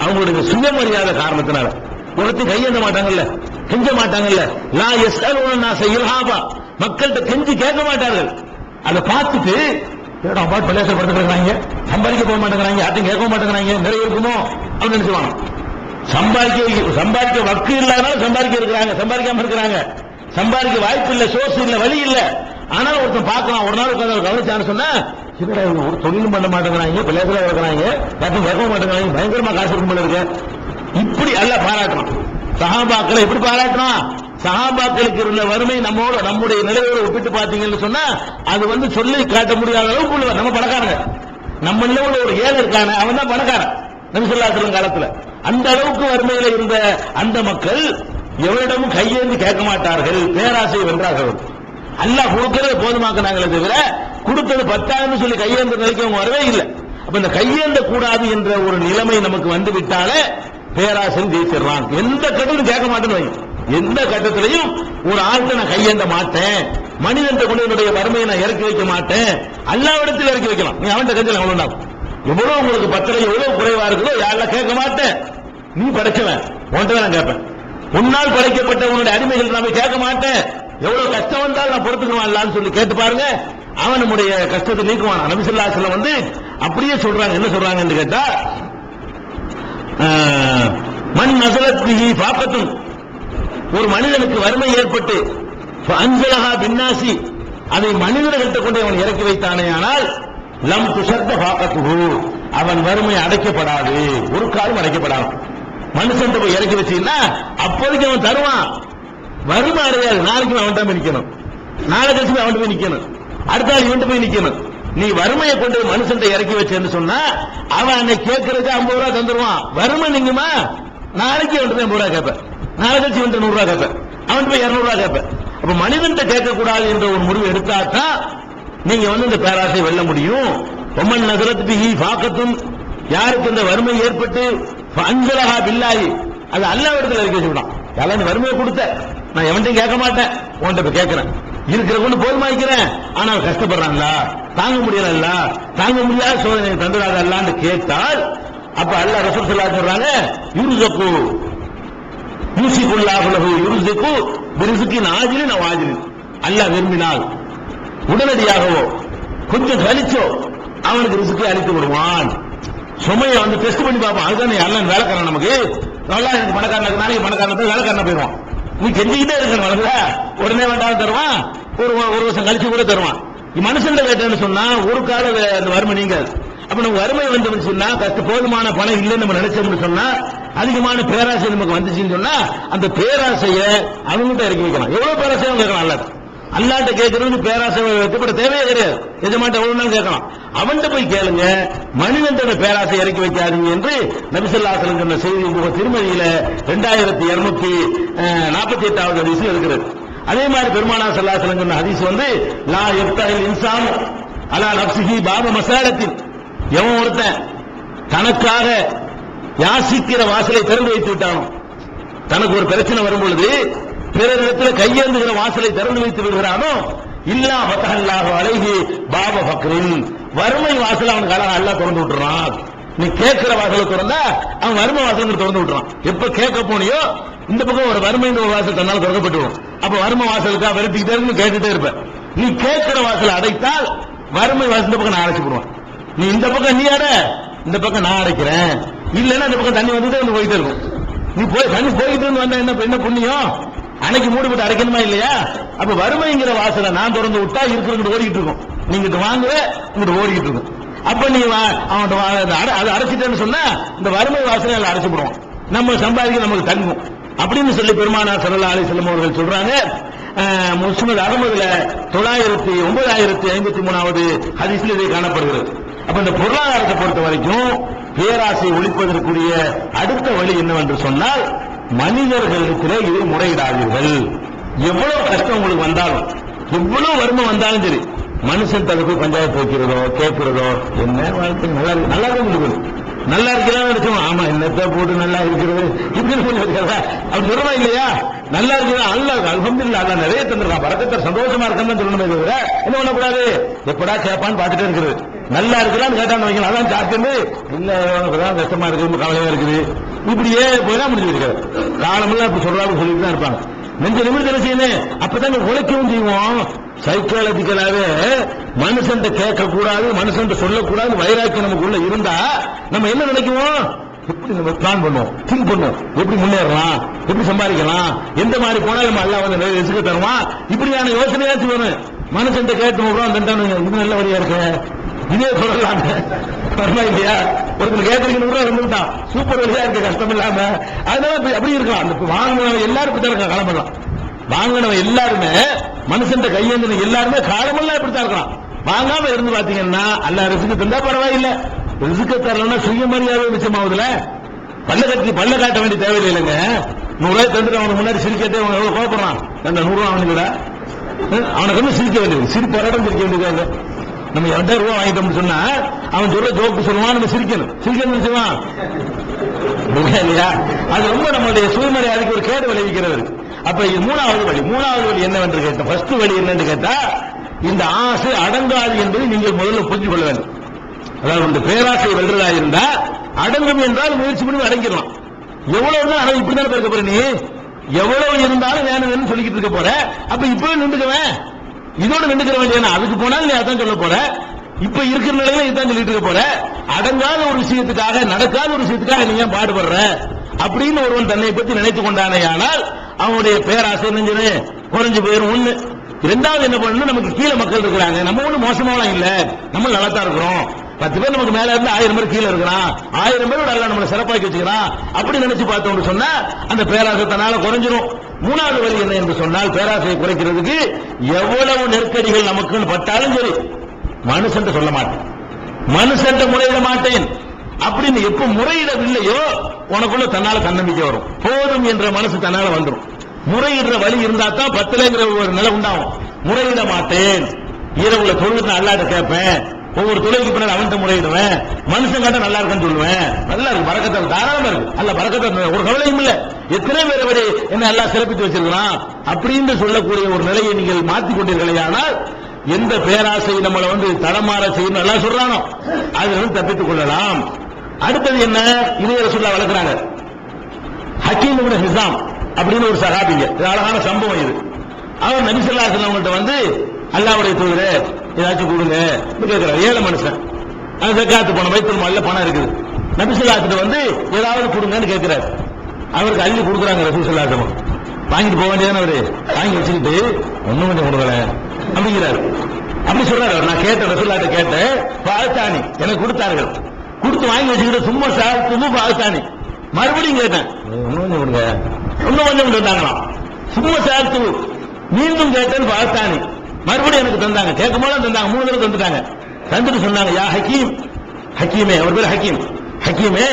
அவங்களுடைய சுயமரியாதை காரணத்தினால ஒருத்தர் கையேந்த மாட்டாங்கல்ல, கெஞ்ச மாட்டாங்கல்ல. லா யஸ்அலுன நாஸ இல்ஹாபா, மக்கள்கிட்ட கெஞ்சி கேட்க மாட்டார்கள். அதை பார்த்துட்டு பாட்டு பள்ளியாசல் படுத்துக்கிறாங்க, சம்பாதிக்க போக மாட்டேங்கிறாங்க, யார்ட்டும் கேட்க மாட்டேங்கிறாங்க, நிறைய இருக்குமோ அப்படின்னு நினைச்சுவாங்க. சம்பாதிக்க வக்கு இல்லாதனால சம்பாதிக்க இருக்கிறாங்க, சம்பாதிக்காம இருக்கிறாங்க. சம்பாதிக்க வாய்ப்பு இல்ல, சோர்ஸ் இல்ல, வழி இல்ல. ஆனால் ஒருத்தன் பார்க்கலாம், ஒரு நாள் உட்காந்து கவனிச்சான்னு சொன்னா ஒரு தொழிலும் பண்ண மாட்டேங்கிறாங்க, பள்ளியாசல இருக்கிறாங்க, யார்ட்டும் கேட்க மாட்டேங்கிறாங்க, பயங்கரமா காசு இருக்கும் போல இருக்கு. இப்படி அல்ல பாராட்டணும். சஹாபாக்களை எப்படி பாராட்டணும்? சஹாபாக்களுக்கு இருந்த வறுமை நம்முடைய நிலையோடு ஒப்பிட்டு பார்த்தீங்கன்னு சொன்னா அது சொல்லி காட்ட முடியாத அளவுக்கு உள்ளவர். நம்ம பணக்காரங்க, நம்ம நிலையோட ஒரு ஏழை இருக்கான அவன் தான் பணக்காரன். நபி ஸல்லல்லாஹு அலைஹி வஸல்லம் காலத்துல அந்த அளவுக்கு வறுமையில இருந்த அந்த மக்கள் எவரிடமும் கையேந்தி கேட்க மாட்டார்கள், பேராசை வென்றார்கள். அல்லாஹ் கொடுக்கிறது போதுமாக்குனாங்களே தவிர கொடுத்தது 10,000 சொல்லி கையேந்த நிலைக்கு அவங்க வரவே இல்லை. அப்ப இந்த கையேந்த கூடாது என்ற ஒரு நிலைமை நமக்கு வந்து விட்டாலே பேராசை ஜெயிச்சிடறான். எந்த கட்டத்திலும் கேட்க மாட்டேன்னு வை, எந்த கட்டத்திலையும் ஒரு ஆள்கிட்ட நான் கையேந்த மாட்டேன், மனிதன் கொண்டு என்னுடைய வறுமையை நான் இறக்கி வைக்க மாட்டேன், அல்லாஹ்விடத்தில் இறக்கி வைக்கலாம். நீ அவன்கிட்ட கஞ்சல அவ்வளவு எவ்வளவு உங்களுக்கு பத்திரை எவ்வளவு குறைவா இருக்குதோ யாரெல்லாம் கேட்க மாட்டேன். நீ படைச்சவன், உன்கிட்ட நான் கேட்பேன். உன்னால் படைக்கப்பட்ட உன்னுடைய அடிமைகள் நான் கேட்க மாட்டேன். எவ்வளவு கஷ்டம் வந்தால் நான் பொறுத்துக்குவான் சொல்லி கேட்டு பாருங்க, அவன் நம்முடைய கஷ்டத்தை நீக்குவான். நபி ஸல்லல்லாஹு அலைஹி வஸல்லம் அப்படியே சொல்றாங்க. என்ன சொல்றாங்கன்னு கேட்டா, மன் நஸலத் பிஹி ஃபாகத்துன், ஒரு மனிதனுக்கு வறுமை ஏற்பட்டு அன்ஸலஹா பின்னாசி, அதை மனிதர்கள்ட்ட கொண்டு அவன் இறக்கி வைத்தானே ஆனால் லம் துஷத்த ஃபாகத்துஹு, அவன் வறுமை அடைக்கப்படாது, ஒரு காலம் அடைக்கப்படாது. மனுஷன் போய் இறக்கி வச்சீங்கன்னா அப்போதைக்கு அவன் தருவான், வறுமை அடையாது. நாளைக்கு அவன் போய் நிக்கணும், நாளை கழிச்சு அவன் போய் நிக்கணும், அடுத்த நாள் இவன் போய் நிக்கணும். நீ வறுமையை கொண்டு மனுஷன் இறக்கி வச்சேன்னு சொன்னா அவன் அன்னை கேட்கறதுக்கு 50 ரூபாய் தந்துருவான். வறுமை நீங்குமா, நாளைக்கு அவன் 50 ரூபாய் கேட்பேன், நாளை கழிச்சு இவன் 100 ரூபாய் கேட்பேன், அவன் போய் 200 ரூபாய் கேட்பேன். அப்ப மனிதன் கேட்கக்கூடாது என்ற ஒரு முடிவு எடுத்தாதான் நீங்க இந்த பேராசை வெல்ல முடியும். ஒமன் நஸலத் பிஹி ஃபாகத்துன், யாருக்கு இந்த வறுமை ஏற்பட்டு அன்ஸலஹா பில்லாஹி, அது அல்லாஹ்விடத்தில் இறக்கி வச்சுட்டான். யாரா நீ வறுமையை கொடுத்த, நான் எவன்ட்டையும் கேட்க மாட்டேன், உன்கிட்ட போய் கேட்கிறேன், இருக்கிற கொண்டு போதுமாக்கிறேன். ஆனால் கஷ்டப்படுறான்ல, தாங்க முடியல, தாங்க முடியாத சோதனை தந்துடாத அல்லான்னு கேட்டால் அப்ப அல்லாஹ் ரசூல் ஸல்லல்லாஹு அலைஹி சொல்றாங்க, யுர்ஸகு யூசிகுல்லாஹு லஹு யுர்ஸகு பிரிஸ்கின் ஆஜிலின் அவ் ஆஜிலின், அல்லாஹ் விரும்பினால் உடனடியாகவோ கொஞ்சம் கழிச்சோ அவனுக்கு ரிஸ்கை அளித்து விடுவான். சுமையை டெஸ்ட் பண்ணி பார்ப்பான். அதுதான் எல்லாம் வேலைக்காரன், நமக்கு நல்லா எனக்கு பணக்காரனுக்கு நாளைக்கு பணக்காரன் வேலைக்காரன போயிடுவான். நீ கெஞ்சிக்கிட்டே இருக்க உடனே வேண்டாம் தருவான், ஒரு வருஷம் கழிச்சு கூட தருவான். மனுஷன் கேட்டேன்னு சொன்னா ஒரு கால அந்த வறுமை நீங்காது. அப்ப நம்ம வறுமை வந்து சொன்னா போதுமான பணம் இல்லைன்னு நம்ம நினைச்சோம்னு சொன்னா அதிகமான பேராசை நமக்கு வந்துச்சுன்னு சொன்னா அந்த பேராசையை அவங்ககிட்ட இறக்கி வைக்கலாம். எவ்வளவு பேராசை கேட்கலாம், அல்லாட்ட கேட்கறது பேராசை வைக்கப்பட தேவையே கிடையாது. எஜமாட்ட எவ்வளவு நாள் கேட்கலாம், அவன்கிட்ட போய் கேளுங்க, மனிதன் பேராசை இறக்கி வைக்காதீங்க என்று நபி ஸல்லல்லாஹு அலைஹி வஸல்லம் செய்தி திருமதியில 2248வது ஹதீஸ் இருக்கிறது. அதே மாதிரி பெருமானார் ஸல்லல்லாஹு அலைஹி வஸல்லம் ஹதீஸ் லா யஃப்தஹில் இன்சானு அலா நஃப்ஸிஹி பாப மஸாலத்தின், எவன் ஒருத்தன் தனக்காக யாசிக்கிற வாசலை திறந்து வைத்து விட்டானோ, தனக்கு ஒரு பிரச்சனை வரும் பொழுது பிறரிடத்தில் கையேந்துகிற வாசலை திறந்து வைத்து விடுகிறானோ, இல்லா ஃபதஹல்லாஹு அலைஹி பாப ஃபக்ரின், வறுமை வாசல் அவனுக்கு அல்லாஹ் திறந்து விட்டுறான். நீ கேட்கிற வாசலை திறந்தா அவன் வறுமை வாசல் திறந்து விட்டுறான். எப்ப கேட்க போனியோ இந்த பக்கம் ஒரு வறுமை வாசல் தன்னால திறக்கப்பட்டுடும். அப்ப வறுமை வாசலுக்கா விரட்டிக்கிட்டே இருந்து கேட்டுட்டே இருப்ப. நீ கேட்கிற வாசலை அடைத்தால் வறுமை வாசல் பக்கம் நான் அழைச்சு போடுவான். நீ இந்த பக்கம் நீ அட, இந்த பக்கம் நான் அடைக்கிறேன், இல்லன்னா இந்த பக்கம் தண்ணி வந்துட்டு போயிட்டே இருக்கும். நீ போய் தண்ணி போயிட்டு வந்தா என்ன புண்ணியம்? அன்னைக்கு மூடி போட்டு அடைக்கணுமா இல்லையா? அப்ப வறுமைங்கிற வாசலை நான் திறந்து விட்டா இருக்கிறது ஓடிக்கிட்டு இருக்கும். நீங்க வாங்குற இங்கிட்டு ஓடிக்கிட்டு இருக்கும். அப்ப நீ அதை அடைச்சிட்டேன்னு சொன்னா இந்த வறுமை வாசனை எல்லாம் அடைச்சுடுவோம், நம்ம சம்பாதிக்க நமக்கு தங்கும் அப்படின்னு சொல்லி பெருமானார் ஸல்லல்லாஹு அலைஹி வஸல்லம் அவர்கள் சொல்றாங்க. முஸ்னத் அஹ்மதுல 9053வது ஹதீஸ்ல இது காணப்படுகிறது. அப்ப இந்த பொருளாதாரத்தை பொறுத்த வரைக்கும் பேராசை ஒழிப்பதற்குரிய அடுத்த வழி என்னவென்று சொன்னால், மனிதர்களிடத்திலே இதை முறையிடாதீர்கள். எவ்வளவு கஷ்டம் உங்களுக்கு வந்தாலும், எவ்வளவு வறுமை வந்தாலும் சரி, மனுஷன் தடுப்பு பஞ்சாயத்து வைக்கிறதோ கேட்கிறதோ, என்ன வாழ்க்கை நல்லா இருக்கு, நல்லா இருக்கு, நல்லா இருக்கிறதா நினைச்சோம். ஆமா, என்னத்தை போட்டு நல்லா இருக்கிறது இப்படி இருக்கிறதா அப்படி சொல்றா இல்லையா? நல்லா இருக்கிறதா, அல்லாஹ் அல்ஹம்துலில்லாஹ், அல்லாஹ் நிறைய தந்திருக்கான், பரக்கத்தை சந்தோஷமா இருக்கணும்னு சொல்லணுமே தவிர என்ன பண்ணக்கூடாது, எப்படா கேட்பான்னு பார்த்துட்டே இருக்கிறது. நல்லா இருக்கலாம்னு கேட்டான்னு வைக்கலாம், அதான் சாப்பிட்டு இல்ல உனக்குதான் கஷ்டமா இருக்கு, கவலையா இருக்குது, இப்படியே போய்தான் முடிஞ்சிருக்காரு. காலமெல்லாம் இப்படி சொல்றாங்க சொல்லிட்டு தான் இருப்பாங்க. நெஞ்ச நிமிர்ந்து என்ன செய்யணும், அப்பதான் உழைக்கவும் செய்வோம். சைக்காலஜிக்கலாவே மனுஷன் கேட்க கூடாது, மனுஷன் சொல்லக்கூடாது வைராக்கியம் நமக்குள்ள இருந்தா நம்ம என்ன நினைக்குவோம், எப்படி நம்ம பிளான் பண்ணுவோம், திங்க் பண்ணுவோம், எப்படி முன்னேறலாம், எப்படி சம்பாதிக்கலாம், எந்த மாதிரி போனா நம்ம எல்லாம் வந்து ரிஸ்க் தருவான், இப்படியான யோசனையாச்சும் வரும். மனுஷன் கேட்டு இது நல்ல வழியா இருக்கு, இதே சொல்லலாம் இல்லையா? ஒருத்தர் கேட்கறீங்க இருந்துட்டான், சூப்பர் வழியா இருக்கு, கஷ்டம் இல்லாம, அதனால அப்படி இருக்கலாம். அந்த வாங்கினவன் எல்லாரும் இப்படித்தான் கிளம்பலாம். வாங்கினவன் எல்லாருமே மனுஷன் கையேந்தின எல்லாருமே காலமெல்லாம் இப்படித்தான் இருக்கலாம். வாங்காம இருந்து பாத்தீங்கன்னா அல்லாஹ் ரிஸ்க் தந்தா பரவாயில்லை, ரிஸ்க் தரலன்னா சுயமரியாதை மிச்சமாவதுல பல்ல காட்ட வேண்டிய தேவையில்லைங்க. 100 ரூபாய் தந்துட்டு அவனுக்கு முன்னாடி சிரிக்கட்டே அவன் எவ்வளவு கோபப்படுறான். அந்த 100 ரூபாய் அவனுக்கு அவனுக்கு வந்து சிரிக்க வேண்டியது, சிரிப்பு வரட்டும், சிரிக்க வேண்டியது. நம்ம 2000 ரூபாய் வாங்கிட்டோம்னு சொன்னா அவன் சொல்ற ஜோக்கு சொல்லுவான், நம்ம சிரிக்கணும் செய்வான் இல்லையா? அது ரொம்ப நம்மளுடைய சுயமரியாதைக்கு ஒரு கேடு விளைவிக்கிறது. அப்ப இது மூணாவது வழி என்னவென்று கேட்டா, ஃபர்ஸ்ட் வழி என்னன்னு கேட்டா, இந்த ஆசை அடங்காது என்பதை நீங்கள் முதல்ல புரிஞ்சு கொள்ள வேண்டும். அதாவது இந்த பேராசை வெல்றதா இருந்தா அடங்கும் என்றால் முயற்சி பண்ணி அடங்கிடலாம். எவ்வளவு தான் இப்படிதான் இருக்க போற, நீ எவ்வளவு இருந்தாலும் வேணும்னு சொல்லிக்கிட்டு இருக்க போற. அப்ப இப்பவே நின்றுக்குவேன், இதோட நின்றுக்கிற வேண்டிய அதுக்கு போனாலும் நீ அதான் சொல்ல போற. இப்ப இருக்கிற நிலையில இதான் சொல்லிட்டு இருக்க போற. அடங்காத ஒரு விஷயத்துக்காக, நடக்காத ஒரு விஷயத்துக்காக நீங்க பாடுபடுற அப்படின்னு ஒருவன் தன்னை பற்றி நினைத்துக் கொண்டானே, ஆனால் அவனுடைய பேராசை நெஞ்சது குறைஞ்சு போயிடும். ஒண்ணு. இரண்டாவது என்ன பண்ணணும், நமக்கு கீழே மக்கள் இருக்கிறாங்க, நம்ம ஒண்ணு மோசமாலாம் இல்ல, நம்ம நல்லா தான் இருக்கிறோம். 10 பேர் நமக்கு மேல இருந்து 1000 பேர் கீழே இருக்கிறான், 1000 பேரோட எல்லாம் நம்மளை சிறப்பாக்கி வச்சுக்கிறான், அப்படி நினைச்சு பார்த்தோம்னு சொன்னா அந்த பேராசை தன்னால குறைஞ்சிரும். மூணாவது வழி என்ன என்று சொன்னால், பேராசையை குறைக்கிறதுக்கு எவ்வளவு நெருக்கடிகள் நமக்குன்னு பட்டாலும் சரி, மனுஷன் சொல்ல மாட்டேன், மனுஷன் முறையிட மாட்டேன் அப்படின்னு எப்ப முறையிடவில்லையோ உனக்குள்ள தன்னால தன்னம்பிக்கை வரும். போதும் என்ற மனசு தன்னால வந்துடும். முறையிடுற வழி இருந்தா தான் 10ங்கிற ஒரு நிலை உண்டாகும். முறையிட மாட்டேன், இரவுல தொழுது அல்லாட்ட கேட்பேன், ஒவ்வொரு தொழிலுக்கு பின்னாடி அவன்கிட்ட முறையிடுவேன், மனுஷன் காட்ட நல்லா இருக்குன்னு சொல்லுவேன், நல்லா இருக்கு, பரக்கத்தை தாராளமா இருக்கு, அல்ல பரக்கத்தை ஒரு கவலையும் இல்ல, எத்தனை பேர் வரை என்ன எல்லாம் சிறப்பித்து வச்சிருக்கிறான் அப்படின்னு சொல்லக்கூடிய ஒரு நிலையை நீங்கள் மாற்றிக் கொண்டீர்களே, ஆனால் எந்த பேராசை நம்மளை வந்து தடமாற செய்யணும் எல்லாம் சொல்றானோ அதிலிருந்து தப்பித்துக் கொள்ளலாம். அடுத்தது என்ன, இதே ரசூலுல்லாஹ் வளர்க்கிறாங்க. ஹக்கீம் இப்னு ஹிஸாம் அப்படின்னு ஒரு சஹாபிங்க, இது அழகான சம்பவம். இது அவர் நபி ஸல்லல்லாஹு அலைஹி வஸல்லம் அவங்கள்ட்ட வந்து அல்லாஹ்வுடைய தூதரே ஏதாச்சும் கொடுங்க கேட்கிறார். ஏழை மனுஷன், அந்த ஜக்காத்து பணம், பைத்துல் மால்ல பணம் இருக்குது, நபி ஸல்லல்லாஹு அலைஹி வஸல்லம் வந்து ஏதாவது கொடுங்கன்னு கேட்கிறார். அவருக்கு அள்ளி கொடுக்குறாங்க ரசூல் ஸல்லல்லாஹு அலைஹி வஸல்லம். வாங்கிட்டு போக வேண்டியதானே, அவரு வாங்கி வச்சுக்கிட்டு ஒண்ணும் கொஞ்சம் கொடுக்கல அப்படிங்கிறாரு. அப்படி சொல்றாரு. நான் கேட்டேன், ரசூலுல்லாஹ்ட்ட கேட்டேன், பால்தானி எனக்கு கொடுத்தார்கள், கொடுத்து வாங்கி வச்சுக்கிட்டு சும்மா சாப்பிட்டு பால்தானி. மறுபடியும் கேட்டேன், இன்னும் கொஞ்சம் கொடுங்க, இன்னும் கொஞ்சம் தந்தாங்களாம். சும்மா சாப்பிட்டு மீண்டும் கேட்டேன், பால்தானி. மறுபடியும் எனக்கு தந்தாங்க, கேட்கும் போல தந்தாங்க, 3 தடவை தந்துட்டாங்க. தந்துட்டு சொன்னாங்க, யா ஹக்கீம், ஹக்கீமே, அவர் பேர் ஹக்கீம், ஹக்கீமே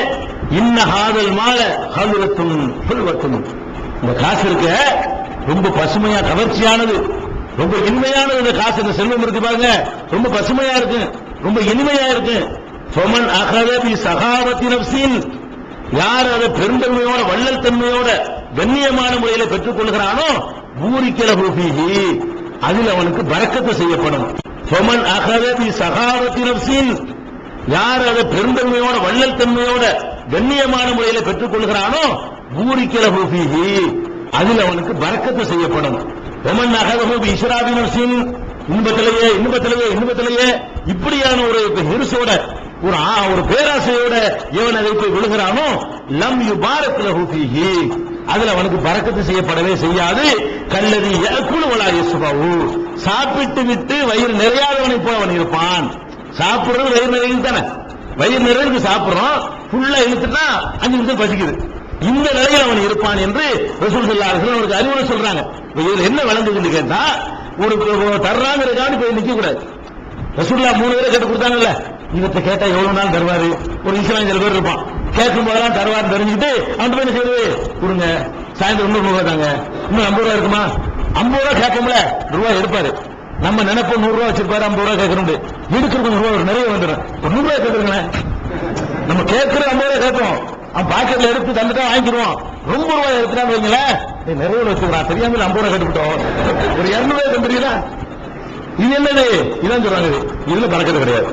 இன்ன ஹாதல் மால ஹல்வத்துன் புல்வத்துன், இந்த காசு இருக்க ரொம்ப பசுமையா கவர்ச்சியானது, ரொம்ப இனிமையானது. இந்த காசு, இந்த செல்வம் இருக்கு பாருங்க, ரொம்ப பசுமையா இருக்கு, ரொம்ப இனிமையா இருக்கு. ஃபமன் அகத பி சகாவத்தி நஃப்ஸின், யார் அதை பெருந்தன்மையோட வள்ளல் தன்மையோட கண்ணியமான முறையில பெற்றுக் கொள்கிறானோ பூரிக்கலஹு ஃபீஹி, அதில் அவனுக்கு பரக்கத்து செய்யப்படும். ஃபமன் அகத பி சகாவத்தி நஃப்ஸின், யார் அதை பெருந்தன்மையோட வள்ளல் தன்மையோட கண்ணியமான முறையில பெற்றுக் கொள்கிறானோ பூரிக்கலஹு ஃபீஹி, அதில் அவனுக்கு பரக்கத்து செய்யப்படும். ஃபமன் அகதஹு பி இஸ்ராபி நஃப்ஸின், இன்பத்திலேயே இப்படியான ஒரு ஹிர்ஸோட ஒரு பேராசையோட எவன் அதை போய் விழுகிறானோ லம் யுபாரக் லஹு ஃபீஹி, அதுல அவனுக்கு பரக்கத்து செய்யப்படவே செய்யாது. கல்லதி யஅகுலு வலா யஸ்பஹு, சாப்பிட்டு விட்டு வயிறு நிறையாதவனை போல அவன் இருப்பான். சாப்பிடுறது வயிறு நிறைவு தானே, வயிறு நிறைவுக்கு சாப்பிடுறோம், ஃபுல்லா இழுத்துட்டா 5 நிமிஷம் பசிக்குது, இந்த நிலையில் அவன் இருப்பான் என்று ரசூல் ஸல்லல்லாஹு அலைஹி வஸல்லம் அவருக்கு அறிவுரை சொல்றாங்க. இதுல என்ன விளங்குதுன்னு கேட்டா, ஒரு தர்றாங்கிறதுக்காக போய் நிக்க கூடாது. ரசூலுல்லாஹ் 3 பேரை கேட்டு கொடுத்தாங்கல்ல, இவத்தை கேட்டா எவ்வளவு நாள் தருவாரு, ஒரு இஸ்லாம் சில பேர் இருப்பான், கேட்கும் போதெல்லாம் தருவார் தெரிஞ்சுக்கிட்டு அவன் போய் என்ன செய்யுது, கொடுங்க சாயந்தரம் 100 ரூபாய் தாங்க, இன்னும் 50 ரூபாய் இருக்குமா, 50 ரூபாய் கேட்போம்ல, ரூபாய் எடுப்பாரு. நம்ம நினைப்போம் 100 ரூபாய் வச்சிருப்பாரு, 50 ரூபாய் கேட்கணும், எடுக்கிற கொஞ்சம் ரூபாய் ஒரு நிறைய வந்துடும், ஒரு 100 ரூபாய் கேட்கறேன், நம்ம கேட்கிற 50 ரூபாய் கேட்போம், அவன் பாக்கெட்ல எடுத்து தந்துட்டா வாங்கிடுவான். ரொம்ப ரூபாய் எடுத்துட்டான்னு வைங்களேன், நிறைய வச்சுக்கிறான், தெரியாமல் 50 ரூபாய் கேட்டுவிட்டோம், ஒரு 200 ரூபாய் தந்துறீங்களா, இது என்னது, இதான் சொல்றாங்க, இதுல பறக்கிறது கிடையாது.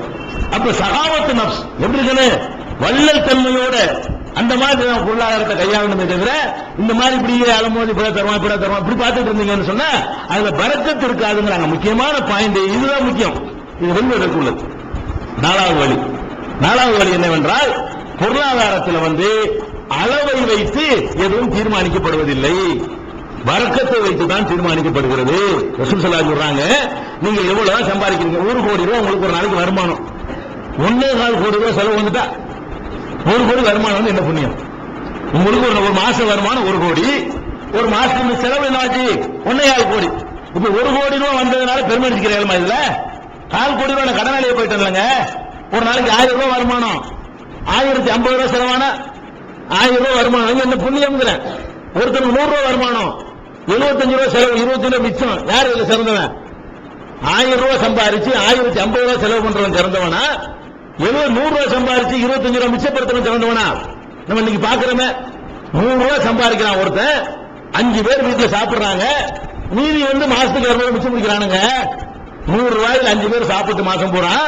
அப்ப சகாவத்து நப்ஸ் எப்படி இருக்குன்னு வள்ளல் தன்மையோட அந்த மாதிரி பொருளாதாரத்தை கையாளணுமே தவிர இந்த மாதிரி இப்படி அலமோதி இப்படி தருவான் இப்படி பார்த்துட்டு இருந்தீங்கன்னு சொன்னா அதுல பரக்கத்து இருக்காதுங்கிறாங்க. முக்கியமான பாயிண்ட் இதுதான் முக்கியம், இது வெல்வதற்கு உள்ளது. 4வது வழி என்னவென்றால், பொருளாதாரத்தில் அளவை வைத்து எதுவும் தீர்மானிக்கப்படுவதில்லை, பரக்கத்தை வைத்து தான் தீர்மானிக்கப்படுகிறது. ரசூல் ஸல்லல்லாஹு அலைஹி சொல்றாங்க, நீங்க எவ்வளவு சம்பாதிக்கிறீங்க, 1 கோடி ரூபாய் உங்களுக்கு ஒரு நாளைக்கு வருமானம், 1.25 கோடி ரூபாய் செலவு வந்துட்டா 1 கோடி வருமானம் என்ன புண்ணியம் உங்களுக்கு, ஒரு மாசம் வருமானம் 1 கோடி, ஒரு மாசத்துக்கு செலவு என்ன ஆச்சு 1.25 கோடி. இப்ப 1 கோடி ரூபாய் வந்ததுனால பெருமை அடிச்சுக்கிறேன், இதுல 4 கோடி ரூபாய் கடனாளியை போயிட்டேன்லங்க, ஒரு நாளைக்கு 1000 ரூபாய் வருமானம், 1050 ரூபாய் செலவான 1000 ரூபாய் வருமானம் என்ன புண்ணியம். ஒருத்தருக்கு 100 ரூபாய் வருமானம், 75 ரூபாய் செலவு, 25 ரூபாய் மிச்சம், யார் இதுல சிறந்தவன்? 1000 ரூபாய் சம்பாரிச்சு 1050 ரூபாய் செலவு பண்றவன் சிறந்தவனா, 100 ரூபாய் சம்பாரிச்சு 25 ரூபாய் மிச்சப்படுத்தவன் சிறந்தவனா? நம்ம இன்னைக்கு பாக்குறோமே, 100 ரூபாய் சம்பாதிக்கிறான் ஒருத்தன், 5 பேர் வீட்டுல சாப்பிடுறாங்க, மீதி மாசத்துக்கு 200 ரூபாய் மிச்சம் முடிக்கிறானுங்க. 100 ரூபாயில 5 பேர் சாப்பிட்டு மாசம் போறான்,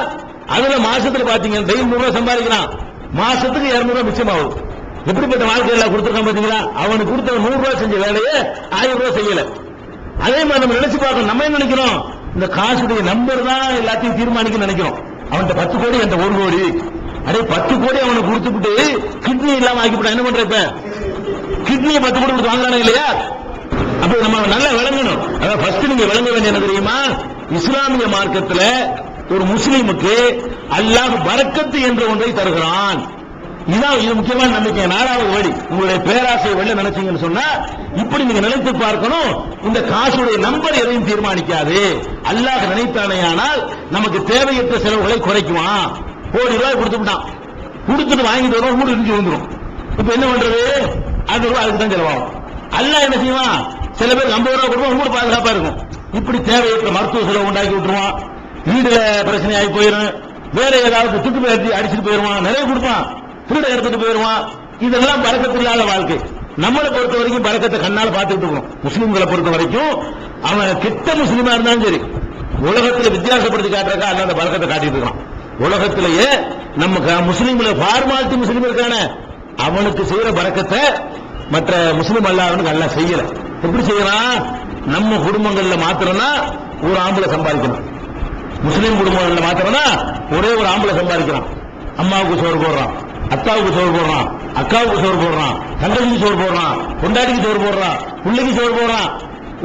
அதுல மாசத்துல பாத்தீங்கன்னா டெய்லி 100 ரூபாய் சம்பாதிக்கிறான், மாசத்துக்கு 200 ரூபாய் மிச்சம் ஆகும். எப்படிப்பட்ட வாழ்க்கையில கொடுத்திருக்கான் பாத்தீங்களா? அவனுக்கு கொடுத்த 100 ரூபாய் செஞ்ச வேலையை 1000 ரூபாய் செய்யல. அதே மாதிரி நம்ம நினைச்சு பார்க்கணும், நம்ம என்ன நினைக்கிறோம், இந்த காசுடைய நம்பர் தான் எல்லாத்தையும் தீர்மானிக்க நினைக்கிறோம். அவன்கிட்ட 10 கோடி, அந்த 1 கோடி, அதே 10 கோடி அவனுக்கு கொடுத்துட்டு கிட்னி இல்லாம ஆக்கிவிட்டா என்ன பண்ற? இப்ப கிட்னியை 10 கோடி கொடுத்து வாங்குறானே இல்லையா? அப்ப நம்ம நல்லா விளங்கணும். அதாவது ஃபர்ஸ்ட் நீங்க விளங்க வேண்டிய என்ன தெரியுமா, இஸ்லாமிய மார்க்கத்தில் ஒரு முஸ்லீமுக்கு அல்லாஹ் பரக்கத்து என்ற ஒன்றை தருகிறான். இது முக்கியமான நம்பிக்கை. 4வது வழி, உங்களுடைய பேராசை வெள்ள நினைச்சீங்கன்னு சொன்னா இப்படி நீங்க நினைத்து பார்க்கணும், இந்த காசுடைய நம்பர் எதையும் தீர்மானிக்காது. அல்லாஹ் நினைத்தானேயானால் நமக்கு தேவையற்ற செலவுகளை குறைக்குவான். கோடி ரூபாய் கொடுத்துட்டான், கொடுத்துட்டு வாங்கிட்டு வரும், வீடு இடிஞ்சு வந்துடும். இப்ப என்ன பண்றது? அது ரூபாய் அதுக்கு தான் செலவாகும். அல்லாஹ் என்ன செய்வான், சில பேருக்கு 50 ரூபாய் கொடுப்போம், வீடு பாதுகாப்பா இருக்கும். இப்படி தேவையற்ற மருத்துவ செலவு உண்டாக்கி விட்டுருவான், வீடுல பிரச்சனை ஆகி போயிடும், வேற ஏதாவது துட்டு போய் அடிச்சுட்டு போயிருவான், நிறைய கொடுப்பான், திருட எடுத்துட்டு போயிருவான். இதெல்லாம் பரக்கத்து இல்லாத வாழ்க்கை. நம்மளை பொறுத்த வரைக்கும் பரக்கத்தை கண்ணால பார்த்துட்டு இருக்கணும். முஸ்லீம்களை பொறுத்த வரைக்கும் அவன் கெட்ட முஸ்லீமா இருந்தாலும் சரி, உலகத்தில் வித்தியாசப்படுத்தி காட்டுறக்கா அல்ல அந்த பரக்கத்தை காட்டிட்டு இருக்கான். உலகத்திலேயே நம்ம முஸ்லீம்களை ஃபார்மாலிட்டி முஸ்லீம் இருக்கான அவனுக்கு செய்யற பரக்கத்தை மற்ற முஸ்லீம் அல்லாதவனுக்கு அல்ல செய்யல. எப்படி செய்யறான்? நம்ம குடும்பங்கள்ல மாத்திரம்னா ஒரு ஆம்பளை சம்பாதிக்கணும், முஸ்லீம் குடும்பங்கள்ல மாத்திரம்னா ஒரே ஒரு ஆம்பளை சம்பாதிக்கிறான். அம்மாவுக்கு சோறு போடுறான், அத்தாவுக்கு சோறு போடுறான், அக்காவுக்கு சோறு போடுறான், தங்கச்சிக்கு சோறு போடுறான், பொண்டாட்டிக்கு சோறு போடுறான், பிள்ளைக்கு சோறு போடுறான்.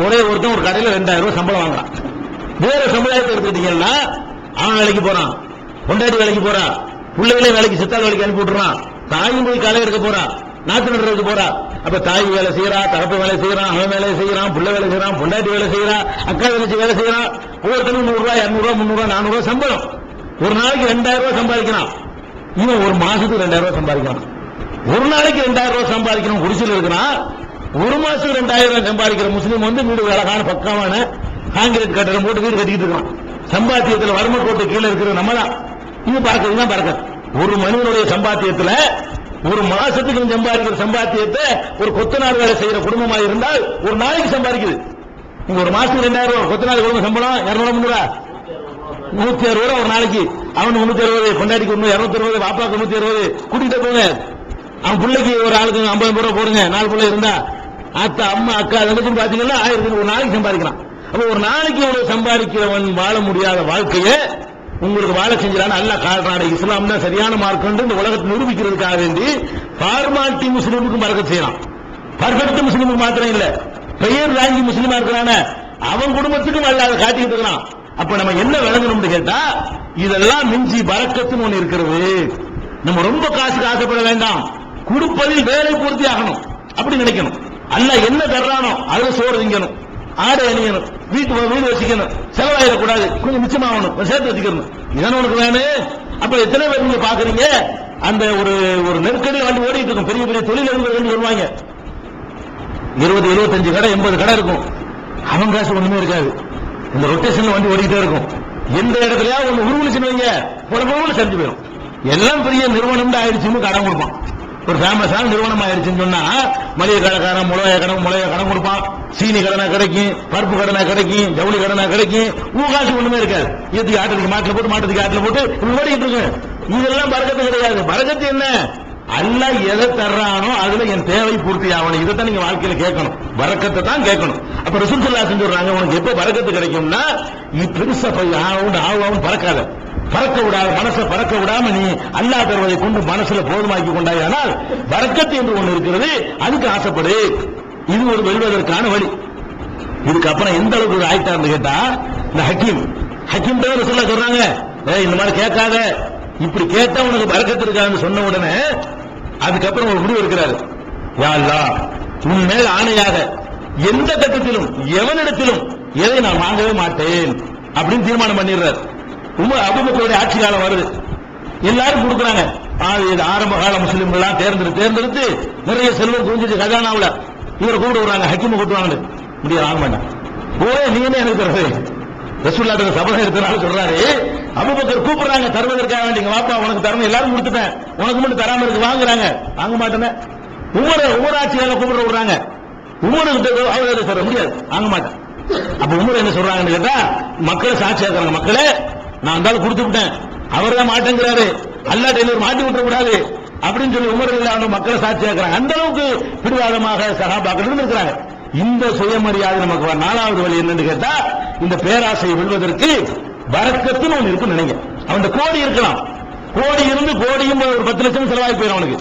ஒரே ஒருத்தன் ஒரு கடையில் 2000 ரூபாய் சம்பளம் வாங்குறான். வேற சமுதாயத்தை எடுத்துக்கிட்டீங்கன்னா அவன் வேலைக்கு போறான், பொண்டாட்டி வேலைக்கு போறான், பிள்ளைகளே வேலைக்கு சித்தாள் வேலைக்கு அனுப்பி விட்டுறான், தாயும் போய் களை எடுக்க போறான், நாத்து நடுறதுக்கு போறான். அப்ப தாய் வேலை செய்யறான், தகப்ப வேலை செய்யறான், அவன் வேலை செய்யறான், பிள்ளை வேலை செய்யறான், பொண்டாட்டி வேலை செய்யறான், அக்கா வேலை செய்யறான். ஒவ்வொருத்தரும் 100 ரூபாய், 200 ரூபாய், 300 ரூபாய், 400 ரூபாய் சம்பளம். ஒரு நாளைக்கு 2000 ரூபாய் சம்பாதிக்கிறான். இவன் ஒரு மாசத்துக்கு 2000 ரூபாய் சம்பாதிக்கிறான். ஒரு நாளைக்கு 2000 ரூபாய் சம்பாதிக்கணும் குடிசையில் இருக்கிறான். ஒரு மாசத்துக்கு 2000 ரூபாய் சம்பாதிக்கிற முஸ்லீம் வீடு அழகான பக்கமான காங்கிரீட் கட்டடம் போட்டு வீடு கட்டிட்டு இருக்கான். சம்பாத்தியத்தில் வறுமை கோட்டு கீழே இருக்கிற நம்ம தான் இது பார்க்கறதுதான் பார்க்க. ஒரு மனிதனுடைய சம்பாத்தியத்தில் ஒரு மாசத்துக்கு சம்பாதிக்கிற சம்பாத்தியத்தை ஒரு கொத்தனார் வேலை செய்யற குடும்பமாக இருந்தால் ஒரு நாளைக்கு சம்பாதிக்குது. நீங்க ஒரு மாசத்துக்கு 2000 ரூபாய் கொத்தனார் குடும்ப சம்பளம் 200 300 160 ரூபாய் ஒரு நாளைக்கு. அவனுக்கு 360, பொண்டாட்டிக்கு 260, பாப்பாக்கு 160 கூட்டிட்டு போங்க. அவன் பிள்ளைக்கு ஒரு ஆளுக்கு 50 ரூபாய் போடுங்க. 4 பிள்ளை இருந்தா அத்தா அம்மா அக்கா எல்லாத்தையும் பாத்தீங்கன்னா 1000 ஒரு நாளைக்கு சம்பாதிக்கிறான். அப்ப ஒரு நாளைக்கு இவ்வளவு சம்பாதிக்கிறவன் வாழ முடியாத வாழ்க்கையை உங்களுக்கு வாழ செஞ்சிடான்னு அல்லாஹ் காட்டுறான். இஸ்லாம் தான் சரியான மார்க்கம் இந்த உலகத்தை நிரூபிக்கிறதுக்காக வேண்டி ஃபார்மாலிட்டி முஸ்லீமுக்கு பரக்கத் செய்யலாம். பர்ஃபெக்ட் முஸ்லீமுக்கு மாத்திரம் இல்ல, பெயர் வாங்கி முஸ்லீமா இருக்கிறான அவன் குடும்பத்துக்கும் அல்லாஹ் அதை காட்டிட்டு இருக்கான். அப்ப நம்ம என்ன விளங்கணும்னு கேட்டா, இதெல்லாம் மிஞ்சி பரக்கத்துன்னு ஒண்ணு இருக்கிறது. நம்ம ரொம்ப காசுக்கு ஆசைப்பட வேண்டாம், கொடுப்பதில் வேலை பூர்த்தி ஆகணும் அப்படி நினைக்கணும். அல்லாஹ் என்ன தர்றானோ அதுல சோறு திங்கணும், ஆடை அணியணும், வீடு வச்சுக்கணும், செலவாயிடக்கூடாது, கொஞ்சம் மிச்சமாகணும், சேர்த்து வச்சுக்கணும். இதான உனக்கு வேணும். அப்ப எத்தனை பேர் நீங்க பாக்குறீங்க, அந்த ஒரு நெருக்கடியில் வந்து ஓடிட்டு இருக்கும். பெரிய பெரிய தொழிலதிபர்கள் சொல்லுவாங்க 20, 75 கடை 80 கடை இருக்கும். அவன் காசு ஒண்ணுமே இருக்காது. இந்த ரொட்டேஷன்ல வண்டி ஓடிக்கிட்டே இருக்கும். எந்த இடத்துலயா ஒண்ணு உருவலிச்சுன்னு வைங்க, போல செஞ்சு போயிடும். எல்லாம் பெரிய நிறுவனம் ஆயிடுச்சுன்னு கடன் கொடுப்பான். ஒரு ஃபேமஸான நிறுவனம் ஆயிடுச்சுன்னு சொன்னா மளிகை கடைக்காரன் முளைய கடன் கொடுப்பான். சீனி கடனா கிடைக்கும், பருப்பு கடனா கிடைக்கும், ஜவுளி கடனா கிடைக்கும். காசு ஒண்ணுமே இருக்காது. இதுக்கு ஆட்டத்துக்கு மாட்டுல போட்டு ஓடிட்டு இருக்கு. இதெல்லாம் பரக்கத்து கிடையாது. பரக்கத்து என்ன? அல்லாஹ் எதை தர்றானோ அதுல என் தேவை பூர்த்தி ஆகணும். இதைத்தான் நீங்க வாழ்க்கையில கேட்கணும், பரக்கத்தை தான் கேட்கணும். அப்ப ரசூல் ஸல்லல்லாஹு அலைஹி சொல்றாங்க, உனக்கு எப்ப பரக்கத்து கிடைக்கும்னா, நீ பெருசா ஆவும் பறக்காத, பறக்க விடாத, மனசை பறக்க விடாம நீ அல்லாஹ் தருவதை கொண்டு மனசுல போதுமாக்கி கொண்டாயானால் பரக்கத்து என்று ஒண்ணு இருக்கிறது, அதுக்கு ஆசைப்படு. இது ஒரு வெல்வதற்கான வழி. இதுக்கப்புறம் எந்த அளவுக்கு ஒரு ஆயிட்டார்னு கேட்டா, இந்த ஹக்கீம் தான் ரசூலுல்லாஹ் சொல்றாங்க, இந்த மாதிரி கேட்காத, இப்படி கேட்டா உனக்கு பரக்கத்து இருக்கான்னு சொன்ன உடனே அதுக்கப்புறம் ஒரு முடிவு இருக்கிறாரு. யா அல்லாஹ், உன் மேல் ஆணையாக எந்த கட்டத்திலும் எவனிடத்திலும் எதை நான் வாங்கவே மாட்டேன் அப்படின்னு தீர்மானம் பண்ணிடுறாரு. அபூபக்கருடைய ஆட்சி காலம் வருது, எல்லாரும் கொடுக்குறாங்க. ஆரம்ப கால முஸ்லிம்கள் எல்லாம் தேர்ந்தெடுத்து நிறைய செல்வம் குவிஞ்சிட்டு கஜானாவுல இவரை கூப்பிட்டு விடுறாங்க. ஹக்கீம் கூட்டுவாங்க, முடியாது வாங்க மாட்டேன், நீங்க எனக்கு தர்றது ரசூலுல்லாஹ் சபதம் எடுத்தனால சொல்றாரு. அபூபக்கர் கூப்பிடுறாங்க தருவதற்காக வேண்டிங்க, வாப்பா உனக்கு தரணும், எல்லாரும் கொடுத்துட்டேன், உனக்கு மட்டும் தராம இருக்கு, வாங்குறாங்க, வாங்க மாட்டேன். உமர் ஆட்சியாளர் கூப்பிட விடுறாங்க. உமருக்கு அவர் சொல்ல முடியாது, வாங்க மாட்டேன். அப்ப உமர் என்ன சொல்றாங்கன்னு கேட்டா, மக்களை சாட்சியாக்குறாங்க, மக்களே நான் இருந்தாலும் கொடுத்து விட்டேன், அவர் தான் மாட்டேங்கிறாரு, அல்லாஹ் டெய்லர் மாட்டி விட்டுற கூடாது அப்படின்னு சொல்லி உமர் இல்லாம மக்களை சாட்சியாக்குறாங்க. அந்த அளவுக்கு பிடிவாதமாக சஹாபாக்கள் இருக்கிறாங்க. இந்த சுயமரியாதை நமக்கு நாலாவது வழி என்னன்னு கேட்டா, இந்த பேராசையை வெல்வதற்கு பரக்கத்துன்னு ஒண்ணு இருக்கு நினைங்க. அவன் கோடி இருக்கலாம், கோடி இருந்து கோடியும் ஒரு 10 லட்சம் செலவாகி போயிடும் அவனுக்கு.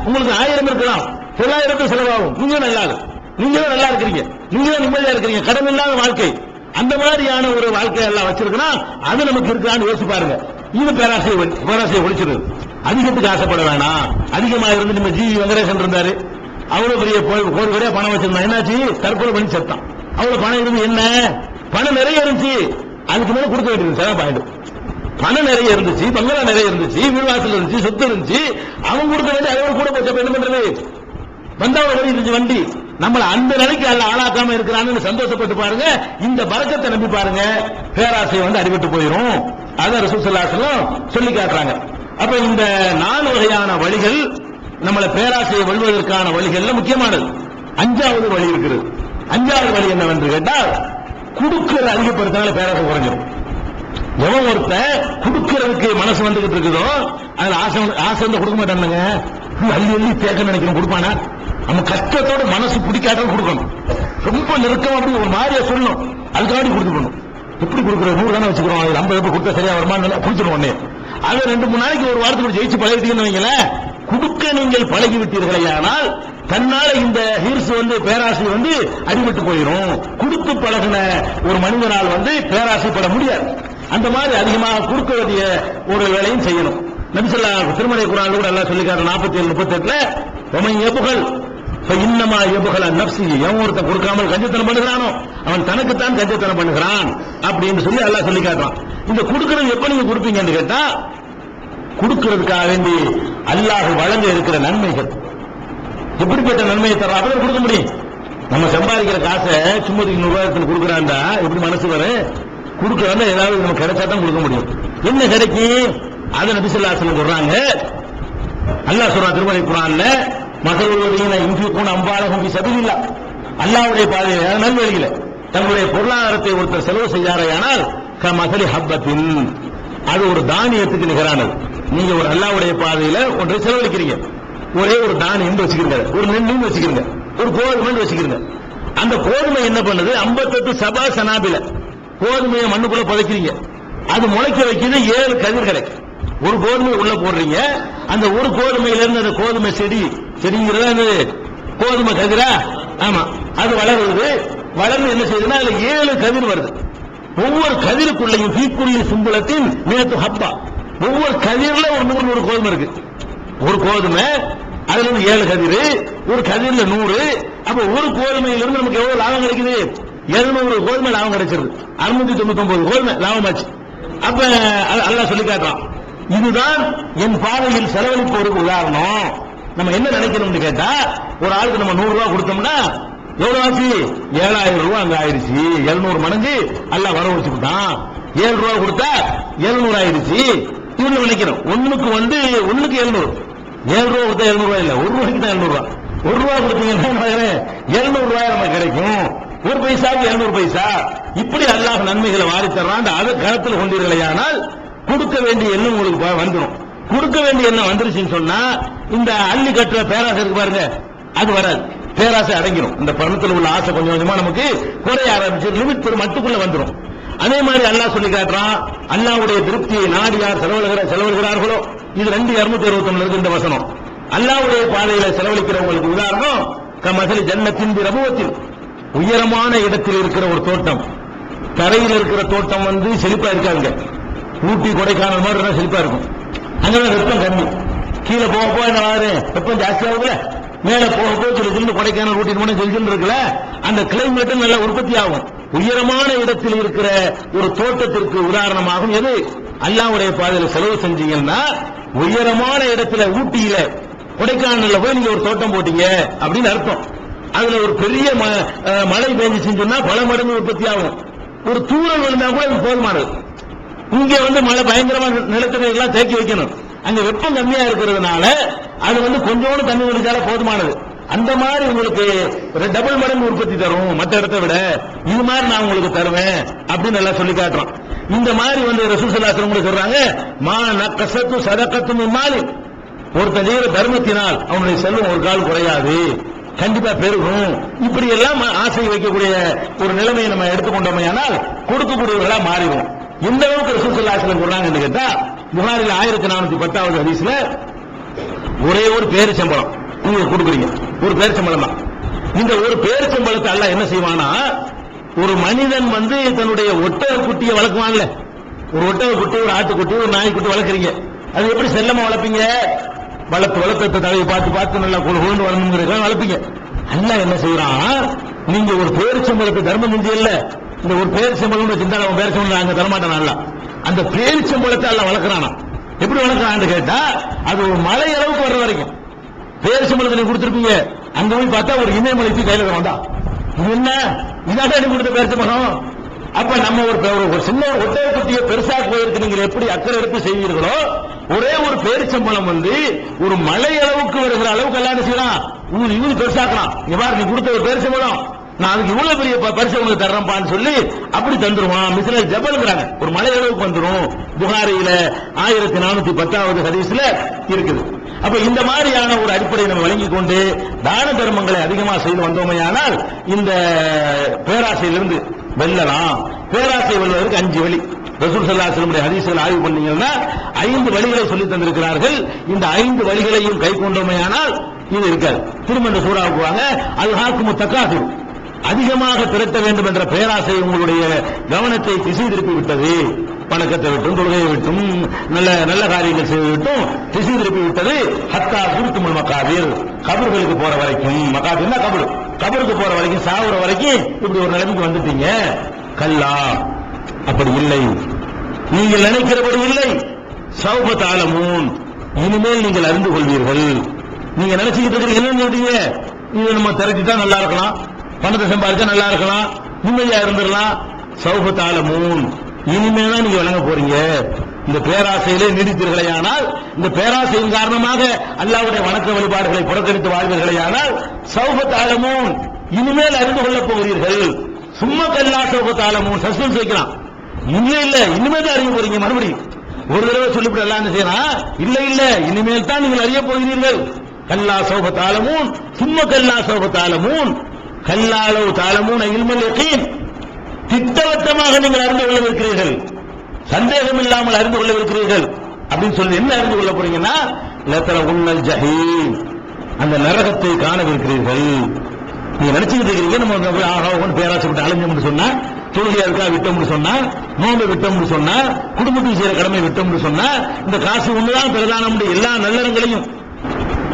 உங்களுக்கு 1000 இருக்கலாம், 900 செலவாகும். நீங்க நல்லா இருக்கிறீங்க, நீங்க நிம்மதியா இருக்கிறீங்க, கடன் இல்லாத வாழ்க்கை. அந்த மாதிரியான ஒரு வாழ்க்கை எல்லாம் வச்சிருக்கா, அது நமக்கு இருக்கான்னு யோசிச்சு பாருங்க. இது பேராசையை ஒழிச்சிருது. அதிகத்துக்கு ஆசைப்பட வேணாம். அதிகமா இருந்து நம்ம ஜி வெங்கடேசன் இருந்தாரு, அவ்வளவு பெரிய கோடி பணம் வச்சிருந்தா, என்னாச்சு, தற்கொலை பண்ணி செத்தான். அவ்வளவு பணம் இருந்து என்ன, பணம் நிறைய இருந்துச்சு, அதுக்கு மேல கொடுக்க வேண்டியது செலவாயிடும். பணம் நிறைய இருந்துச்சு, பங்களா நிறைய இருந்துச்சு, வீடுவாசல் இருந்துச்சு, சொத்து இருந்துச்சு, அவன் கொடுக்க வேண்டிய அதோட கூட போச்ச என்ன பண்றது, வந்தாவோட வழி இருந்துச்சு வண்டி. நம்மள அந்த நிலைக்கு அல்ல ஆளாக்காம இருக்கிறான்னு சந்தோஷப்பட்டு பாருங்க. இந்த பரக்கத்தை நம்பி பாருங்க, பேராசை அடிபட்டு போயிடும். அதான் ரசூல் ஸல்லல்லாஹு அலைஹி வஸல்லம் சொல்லி காட்டுறாங்க. அப்ப இந்த 4 வகையான வழிகள் நம்மள பேராசையை வெல்வதற்கான வழிகள்ல முக்கியமானது. 5வது வழி இருக்கிறது. 5வது வழி என்னவென்று கேட்டால், குடுக்கிற அதிகப்படுத்தினால பேராசை குறைஞ்சிடும். எவன் ஒருத்த குடுக்கிறதுக்கு மனசு வந்துகிட்டு இருக்குதோ, அதுல ஆசை கொடுக்க மாட்டானுங்க. அள்ளி தேக்க நினைக்கணும், கொடுப்பானா? நம்ம கஷ்டத்தோட மனசு பிடிக்காத கொடுக்கணும். ரொம்ப நெருக்கம் அப்படி ஒரு மாதிரியா சொல்லணும், அதுக்காண்டி கொடுத்துக்கணும். எப்படி கொடுக்குற 100 தானே வச்சுக்கிறோம், 50 எப்படி கொடுத்தா சரியா வருமானம் கொடுத்துருவோம் உடனே. அது 2-3 நாளைக்கு ஒரு வாரத்துக்கு ஜெயிச்சு பழகிட்டீங்கன்னு வைங்களேன், கொடுக்க நீங்கள் பழகி விட்டீர்களே, ஆனால் தன்னால இந்த ஹீர்ஸ் பேராசை அடிபட்டு போயிடும். கொடுத்து பழகின ஒரு மனிதனால் பேராசைப்பட முடியாது. அந்த மாதிரி அதிகமாக கொடுக்க வேண்டிய ஒரு வேலையும் செய்யணும். நபி ஸல்லல்லாஹு அலைஹி வஸல்லம் திருமறை குர்ஆன்ல கூட அல்லாஹ் சொல்லிக்காரு 47-38ல, ஒமன் யபுகல் இன்னமா யபுகல் அன் நஃப்ஸி, எவன் ஒருத்தன் கொடுக்காமல் கஞ்சத்தனம் பண்ணுகிறானோ அவன் தனக்குத்தான் கஞ்சத்தனம் பண்ணுகிறான் அப்படின்னு சொல்லி அல்லாஹ் சொல்லி காட்டுறான். இந்த கொடுக்கிறது எப்ப நீங்க கொடுப்பீங்கன்னு கேட்டா, கொடுக்கிறதுக்காக வேண்டி அல்லாஹ் வழங்க இருக்கிற நன்மைகள், எப்படிப்பட்ட நன்மையை தர அவரை கொடுக்க முடியும். நம்ம சம்பாதிக்கிற காசை சும்மா 100 ரூபாய்க்கு கொடுக்குறாண்டா எப்படி மனசு வரும்? கொடுக்கறதா ஏதாவது நமக்கு கிடைச்சா தான் கொடுக்க முடியும். என்ன கிடைக்கும்? அதை நபி ஸல்லல்லாஹு அலைஹி வஸல்லம் சொல்றாங்க. அல்லாஹ் சொல்றான் திருமறை குர்ஆன்ல, மஸலுல்லதீன யுன்ஃபிகூன அம்வாலஹும் ஃபீ ஸபீலில்லாஹ், அல்லாஹ்வுடைய பாதையில நல்வழியில தங்களுடைய பொருளாதாரத்தை ஒருத்தர் செலவு செய்யாரையானால் கமஸலி ஹப்பத்தின், அது ஒரு தானியத்துக்கு நிகரானது. நீங்க ஒரு அல்லாஹ்வுடைய பாதையில ஒன்றை செலவழிக்கிறீங்க, ஒரே ஒரு தானியம் வச்சுக்கிறீங்க, ஒரு நெல்லும் வச்சுக்கிறீங்க, ஒரு கோதுமை வச்சுக்கிறீங்க. அந்த கோதுமை என்ன பண்ணுது? 58 சபா சனாபில கோதுமையை மண்ணுக்குள்ள புதைக்கிறீங்க. அது முளைக்க வைக்கிறது 7 கதிர் கிடைக்கும். ஒரு கோதுமை உள்ள போடுறீங்க, அந்த ஒரு கோதுமையில இருந்து அந்த கோதுமை செடிங்கிறது கோதுமை கதிரா, ஆமா, அது வளருது. வளர்ந்து என்ன செய்யுதுன்னா அதுல 7 கதிர் வருது. ஒவ்வொரு கதிருக்குள்ளையும் தீக்குள்ளி சும்பளத்தின் நேத்து ஹப்பா, ஒவ்வொரு கதிரில ஒரு 100 கோதுமை இருக்கு. ஒரு கோதுமை அதுல இருந்து 7 கதிர், ஒரு கதிரில 100. அப்ப ஒரு கோதுமையிலிருந்து நமக்கு எவ்வளவு லாபம் கிடைக்குது? 700 கோதுமை லாபம் கிடைச்சிருது. 699 கோதுமை லாபமாச்சு. அப்ப அல்லாஹ் சொல்லி காட்டுறான், இதுதான் என் பாதையில் செலவழிப்போருக்கு உதாரணம். நம்ம என்ன நினைக்கணும்னு கேட்டா, ஒரு ஆளுக்கு நம்ம 100 ரூபாய் கொடுத்தோம்னா எவ்வளவு ஆச்சு? 7000 ரூபாய் அங்க ஆயிடுச்சு. 700 மடங்கு அல்லாஹ் வர வச்சுக்கிட்டான். 7 ரூபாய் கொடுத்தா 700 ஆயிடுச்சு. இவங்க நினைக்கிறோம் ஒண்ணுக்கு 700. 7 ரூபாய் கொடுத்தா 700 ரூபாய் இல்ல, 1 ரூபாய்க்கு தான் 700 ரூபாய். 1 ரூபாய் கொடுத்தீங்கன்னா 700 ரூபாய் நமக்கு கிடைக்கும். 1 பைசாவுக்கு 700 பைசா. இப்படி அல்லாஹ் நன்மைகளை வாரி தர்றான். அதை கருத்தில் கொண்டீர்களேயானால் கொடுக்க வேண்டிய எண்ணம் உங்களுக்கு வந்துடும். கொடுக்க வேண்டிய எண்ணம் வந்துருச்சுன்னு சொன்னா இந்த அள்ளி கட்டுற பேராசை இருக்கு பாருங்க, அது வராது. பேராசை அடங்கிடும். இந்த பணத்தில் உள்ள ஆசை கொஞ்சம் கொஞ்சமா நமக்கு குறைய ஆரம்பிச்சு லிமிட் ஒரு மட்டுக்குள்ள வந்துடும். அதே மாதிரி அல்லாஹ் சொல்லி காட்டுறான், அல்லாஹ்வுடைய திருப்தியை நாடி யார் செலவழிக்கிறார்களோ, இது 2:221 இருக்கு இந்த வசனம். அல்லாஹ்வுடைய பாதையில செலவழிக்கிறவங்களுக்கு உதாரணம் கமசலி ஜன்னத்தின் ரபுவத்தில், உயரமான இடத்தில் இருக்கிற ஒரு தோட்டம். தரையில் இருக்கிற தோட்டம் செழிப்பா இருக்காங்க. ஊட்டி கொடைக்கானல் மாதிரி செழிப்பா இருக்கும். அங்கதான் வெப்பம் கம்மி. கீழே போக போக என்ன ஆகுது? வெப்பம் ஜாஸ்தி ஆகுதுல. மேல போக போக சொல்லி கொடைக்கானல் ஊட்டி போன செல்லுன்னு இருக்குல்ல, அந்த கிளைமேட் நல்ல உற்பத்தி ஆகும். உயரமான இடத்தில் இருக்கிற ஒரு தோட்டத்திற்கு உதாரணமாகும் எது? அல்லாஹ்வுடைய பாதையில் செலவு செஞ்சீங்கன்னா, உயரமான இடத்துல ஊட்டியில கொடைக்கானல்ல போய் நீங்க ஒரு தோட்டம் போட்டீங்க அப்படின்னு அர்த்தம். அதுல ஒரு பெரிய மழை பெஞ்சிச்சுன்னு சொன்னா பல மடங்கு உற்பத்தி ஆகும். ஒரு தூரல் விழுந்தா கூட அது போதுமானது. இங்க மழை பயங்கரமான நிலத்தடி எல்லாம் தேக்கி வைக்கணும். அங்க வெப்பம் கம்மியா இருக்கிறதுனால அது கொஞ்சோண்டு தண்ணி விழுந்தால போதுமானது. அந்த மாதிரி உங்களுக்கு ஒரு டபுள் மடங்கு உற்பத்தி தரும் மற்ற இடத்தை விட. இது மாதிரி நான் உங்களுக்கு தருவேன் அப்படின்னு எல்லாம் சொல்லி காட்டுறோம். இந்த மாதிரி ரசூல் ஸல்லல்லாஹு அலைஹி வஸல்லம் சொல்றாங்க, மா நக்கஸத்து ஸதகத்து மின் மாலி, ஒருத்தன் செய்கிற தர்மத்தினால் அவனுடைய செல்வம் ஒரு கால் குறையாது, கண்டிப்பா பெருகும். இப்படி எல்லாம் ஆசை வைக்கக்கூடிய ஒரு நிலைமையை நம்ம எடுத்துக்கொண்டோமையானால் கொடுக்கக்கூடியவர்களா மாறிடும். இந்த அளவுக்கு ரசூல் ஸல்லல்லாஹு அலைஹி வஸல்லம் சொல்றாங்கன்னு கேட்டா, புகாரில் 1410வது ஹதீஸ்ல ஒரே ஒரு பேரிச்சம்பழம் உங்களுக்கு கொடுக்குறீங்க, ஒரு பேரிச்சம்பழம் தான். இந்த ஒரு பேரிச்சம்பழத்தை அல்லாஹ் என்ன செய்வானா, ஒரு மனிதன் தன்னுடைய ஒட்டக குட்டியை வளர்க்குவான்ல, ஒரு ஒட்டக குட்டி, ஒரு ஆட்டுக்குட்டி, ஒரு நாய்க்குட்டி வளர்க்குறீங்க. அது எப்படி செல்லமா வளர்ப்பீங்க? வளர்த்த தலையை பார்த்து நல்லா கொண்டு வரணுங்கிறத வளர்ப்பீங்க. அல்லாஹ் என்ன செய்யறான், நீங்க ஒரு பேரிச்சம்பழத்தை தர்மம் செஞ்சு இல்ல, இந்த ஒரு பேரிச்சம்பழம் சிந்தான பேரிச்சம்பழம் அங்க தரமாட்டான். அந்த பேரிச்சம்பழத்தை அல்லாஹ் வளர்க்கிறானா. எப்படி வளர்க்கிறான்னு கேட்டா, அது ஒரு மலை அளவுக்கு வர்ற வரைக்கும் பேரிச்சம்பழத்தை நீங்க கொடுத்துருப்பீங்க. அங்க போய் பார்த்தா ஒரு இமயமலைக்கு கையில வந்தா இது என்ன, இதான் கொடுத்த பேரிச்சம்பழம். அப்ப நம்ம ஒரு சின்ன ஒட்டக குட்டியை பெருசா போயிருக்கு, நீங்க எப்படி அக்கறை எடுத்து செய்வீர்களோ, ஒரே ஒரு பேரிச்சம்பழம் ஒரு மலை அளவுக்கு வருகிற அளவுக்கு எல்லாம் செய்யலாம், இவனு பெருசாக்கலாம். இவ்வாறு நீ கொடுத்த ஒரு பேரிச்சம்பழம், நான் அதுக்கு இவ்வளவு பெரிய பரிசு உங்களுக்கு தர்றேன்பான்னு சொல்லி அப்படி தந்துருவான். மிஸ்ல ஜபல்ங்கிறாங்க, ஒரு மலை அளவுக்கு வந்துடும். புகாரியில 1410வது ஹதீஸ்ல இருக்குது. அப்ப இந்த மாதிரியான ஒரு அடிப்படையை நம்ம வழங்கிக் கொண்டு தான தர்மங்களை அதிகமாக செய்து வந்தோமையானால் இந்த பேராசையிலிருந்து வெல்லலாம். பேராசை வெல்வதற்கு 5 வழி. ரசூல் ஸல்லல்லாஹு அலைஹி வஸல்லம் ஹதீஸ்களை ஆய்வு பண்ணீங்கன்னா 5 வழிகளை சொல்லி தந்திருக்கிறார்கள். இந்த 5 வழிகளையும் கை கொண்டோமையானால் இது இருக்காது. திரும்ப இந்த சூறாவுக்கு வாங்க, அல்ஹாக்குமு தகாசுர், அதிகமாக திரட்ட வேண்டும் என்ற பேராசை உங்களுடைய கவனத்தை திசை திருப்பி விட்டது. பணக்கத்தை விட்டும், தொழுகையை விட்டும், நல்ல நல்ல காரியங்கள் செய்து விட்டும் திசை திருப்பி விட்டது. ஹத்தா குருத்துமுல் மகாபீர், கபர்களுக்கு போற வரைக்கும். மகாபீர்னா கபருக்கு போற வரைக்கும், சாவுற வரைக்கும் இப்படி ஒரு நிலைமைக்கு வந்துட்டீங்க. கல்லா, அப்படி இல்லை, நீங்கள் நினைக்கிறபடி இல்லை. சௌப தஅலமூன், இனிமேல் நீங்கள் அறிந்து கொள்வீர்கள். நீங்க நினைச்சுக்கிட்டு இருக்கிறீங்க என்ன சொல்றீங்க, இது நம்ம திரட்டிட்டா நல்லா இருக்கலாம், பணத்தை சம்பாதிச்சா நல்லா இருக்கலாம், நிம்மதியா இருந்துடலாம். சௌப தஅலமூன், இனிமேல் தான் நீங்க வழங்க போறீங்க. இந்த பேராசையிலே நீடித்தீர்களேயானால், இந்த பேராசையின் காரணமாக அல்லாஹ்வுடைய வணக்க வழிபாடுகளை புறக்கணித்து வாழ்வீர்களேயானால், சௌப தஅலமூன், இனிமேல் அறிந்து கொள்ளப் போகிறீர்கள். சும்மா கல்லா சௌப தஅலமூன், சஸ்பென்ஸ் வைக்கலாம். இல்ல இனிமேல் தான் அறிய போறீங்க. மறுபடியும் ஒரு தடவை சொல்லிவிட்டு எல்லாம் என்ன செய்யலாம், இல்ல இனிமேல் தான் நீங்கள் அறிய போகிறீர்கள். கல்லா சௌப தஅலமூன், சும்மா கல்லா சௌப தஅலமூன், கல்லாலோ தஅலமூன இல்மல் யகீன், திட்டவட்டமாக நீங்கள் அறிந்து கொள்ள இருக்கிறீர்கள். சந்தேகம் இல்லாமல் அறிந்து கொள்ளவிருக்கிறீர்கள் அப்படின்னு சொல்லி என்ன அறிந்து கொள்ள போறீங்கன்னா லதர உன்னல் ஜஹீம், அந்த நரகத்தை காணவிருக்கிறீர்கள். நீங்க நினைச்சுக்கிட்டு இருக்கீங்க நம்ம ஆகாவும் பேராசைப்பட்டு அலைஞ்சோம்னு சொன்னா, தொழுகையா இருக்கா விட்டோம்னு சொன்னா, நோம்பு விட்டோம்னு சொன்னா, குடும்பத்துக்கு செய்யற கடமை விட்டோம்னு சொன்னா, இந்த காசு ஒண்ணுதான் பிரதானம். எல்லா நல்லறங்களையும்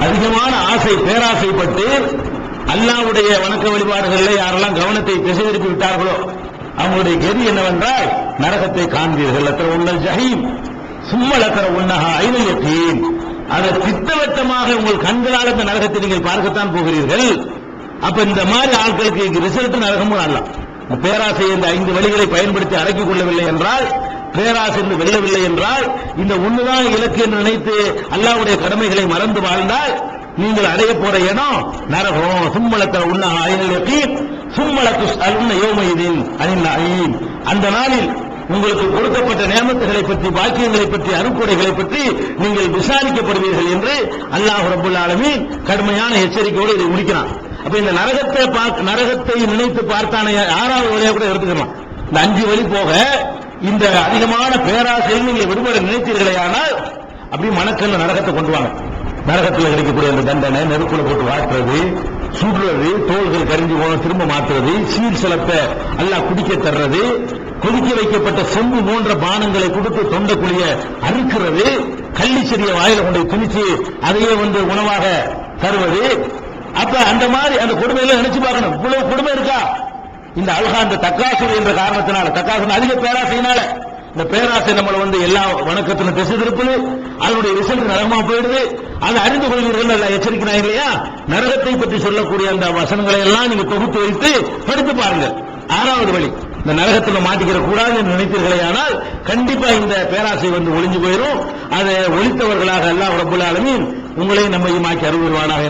அதிகமான ஆசை பேராசைப்பட்டு அல்லாஹ்வுடைய வணக்க வழிபாடுகளில் யாரெல்லாம் கவனத்தை திசை திருப்பி விட்டார்களோ அவங்களுடைய கதி என்னவென்றால் நரகத்தை காண்பீர்கள். லதர உன்னல் ஜஹீம் சும்ம லதர உன்னஹா ஐனல் யகீன், அதை திட்டவட்டமாக உங்கள் கண்களால் இந்த நரகத்தை நீங்கள் பார்க்கத்தான் போகிறீர்கள். அப்ப இந்த மாதிரி ஆட்களுக்கு ரிசல்ட் நரகமும் அல்ல. பேராசை இந்த 5 வழிகளை பயன்படுத்தி அடக்கிக் கொள்ளவில்லை என்றால், பேராசை என்று வெல்லவில்லை என்றால், இந்த ஒண்ணுதான் இலக்கு என்று நினைத்து அல்லாஹ்வுடைய கடமைகளை மறந்து வாழ்ந்தால் நீங்கள் அடைய போற இடம் நரகம். சும்மலத்த உன்னஹா ஐனல் யகீன் சும்மலத்து அலுன்ன யௌமைதின் அனில் நஈம், அந்த நாளில் உங்களுக்கு கொடுக்கப்பட்ட நியமத்துகளை பற்றி, பாக்கியங்களை பற்றி, அருட்கொடைகளை பற்றி நீங்கள் விசாரிக்கப்படுவீர்கள் என்று அல்லாஹ் ரப்பல் ஆலமீன் கடுமையான எச்சரிக்கையோடு இதை முடிக்கிறான். அப்ப இந்த நரகத்தை நினைத்து பார்த்தானே 6வது வழியாக கூட எடுத்துக்கலாம். இந்த 5 வழி போக இந்த அதிகமான பேராசையில் நீங்கள் விடுபட நினைத்தீர்களே, ஆனால் அப்படி மனக்கல்ல நரகத்தை கொண்டு வாங்க. நரகத்தில் கிடைக்கக்கூடிய அந்த தண்டனை, நெருப்புல போட்டு வாட்டுறது, சுடுறது, தோள்கள் கரிஞ்சு போன திரும்ப மாற்றுறது, சீர் சிலப்பை எல்லாம் குடிக்க தர்றது, கொதிக்க வைக்கப்பட்ட செம்பு போன்ற பானங்களை கொடுத்து தொண்டைக்குழிய அறுக்கிறது, கள்ளிச்செடிய வாயில கொண்டு திணிச்சு அதையே உணவாக தருவது. அப்ப அந்த மாதிரி அந்த கொடுமையில நினைச்சு பார்க்கணும். இவ்வளவு கொடுமை இருக்கா இந்த அல்ஹா, இந்த தக்காசுர் என்ற காரணத்தினால, தக்காசுர் அதிக பேராசையினால இந்த பேராசை நம்மளை எல்லா வணக்கத்திலும் திசை திருப்புது, அதனுடைய ரிசல்ட் நரகமா போயிடுது. அதை அறிந்து கொள்வீர்கள் எச்சரிக்கிறாங்க இல்லையா? நரகத்தை பற்றி சொல்லக்கூடிய அந்த வசனங்களை எல்லாம் நீங்க தொகுத்து வைத்து படித்து பாருங்க. 6வது வழி, இந்த நரகத்தில் மாட்டிக்கிற கூடாது என்று நினைத்தீர்களே, ஆனால் கண்டிப்பா இந்த பேராசை ஒளிஞ்சு போயிடும். அதை ஒழித்தவர்களாக அல்லாஹ் ரப்பல் ஆலமீன் உங்களை நம்மையும் ஆக்கி அருள்வானாக.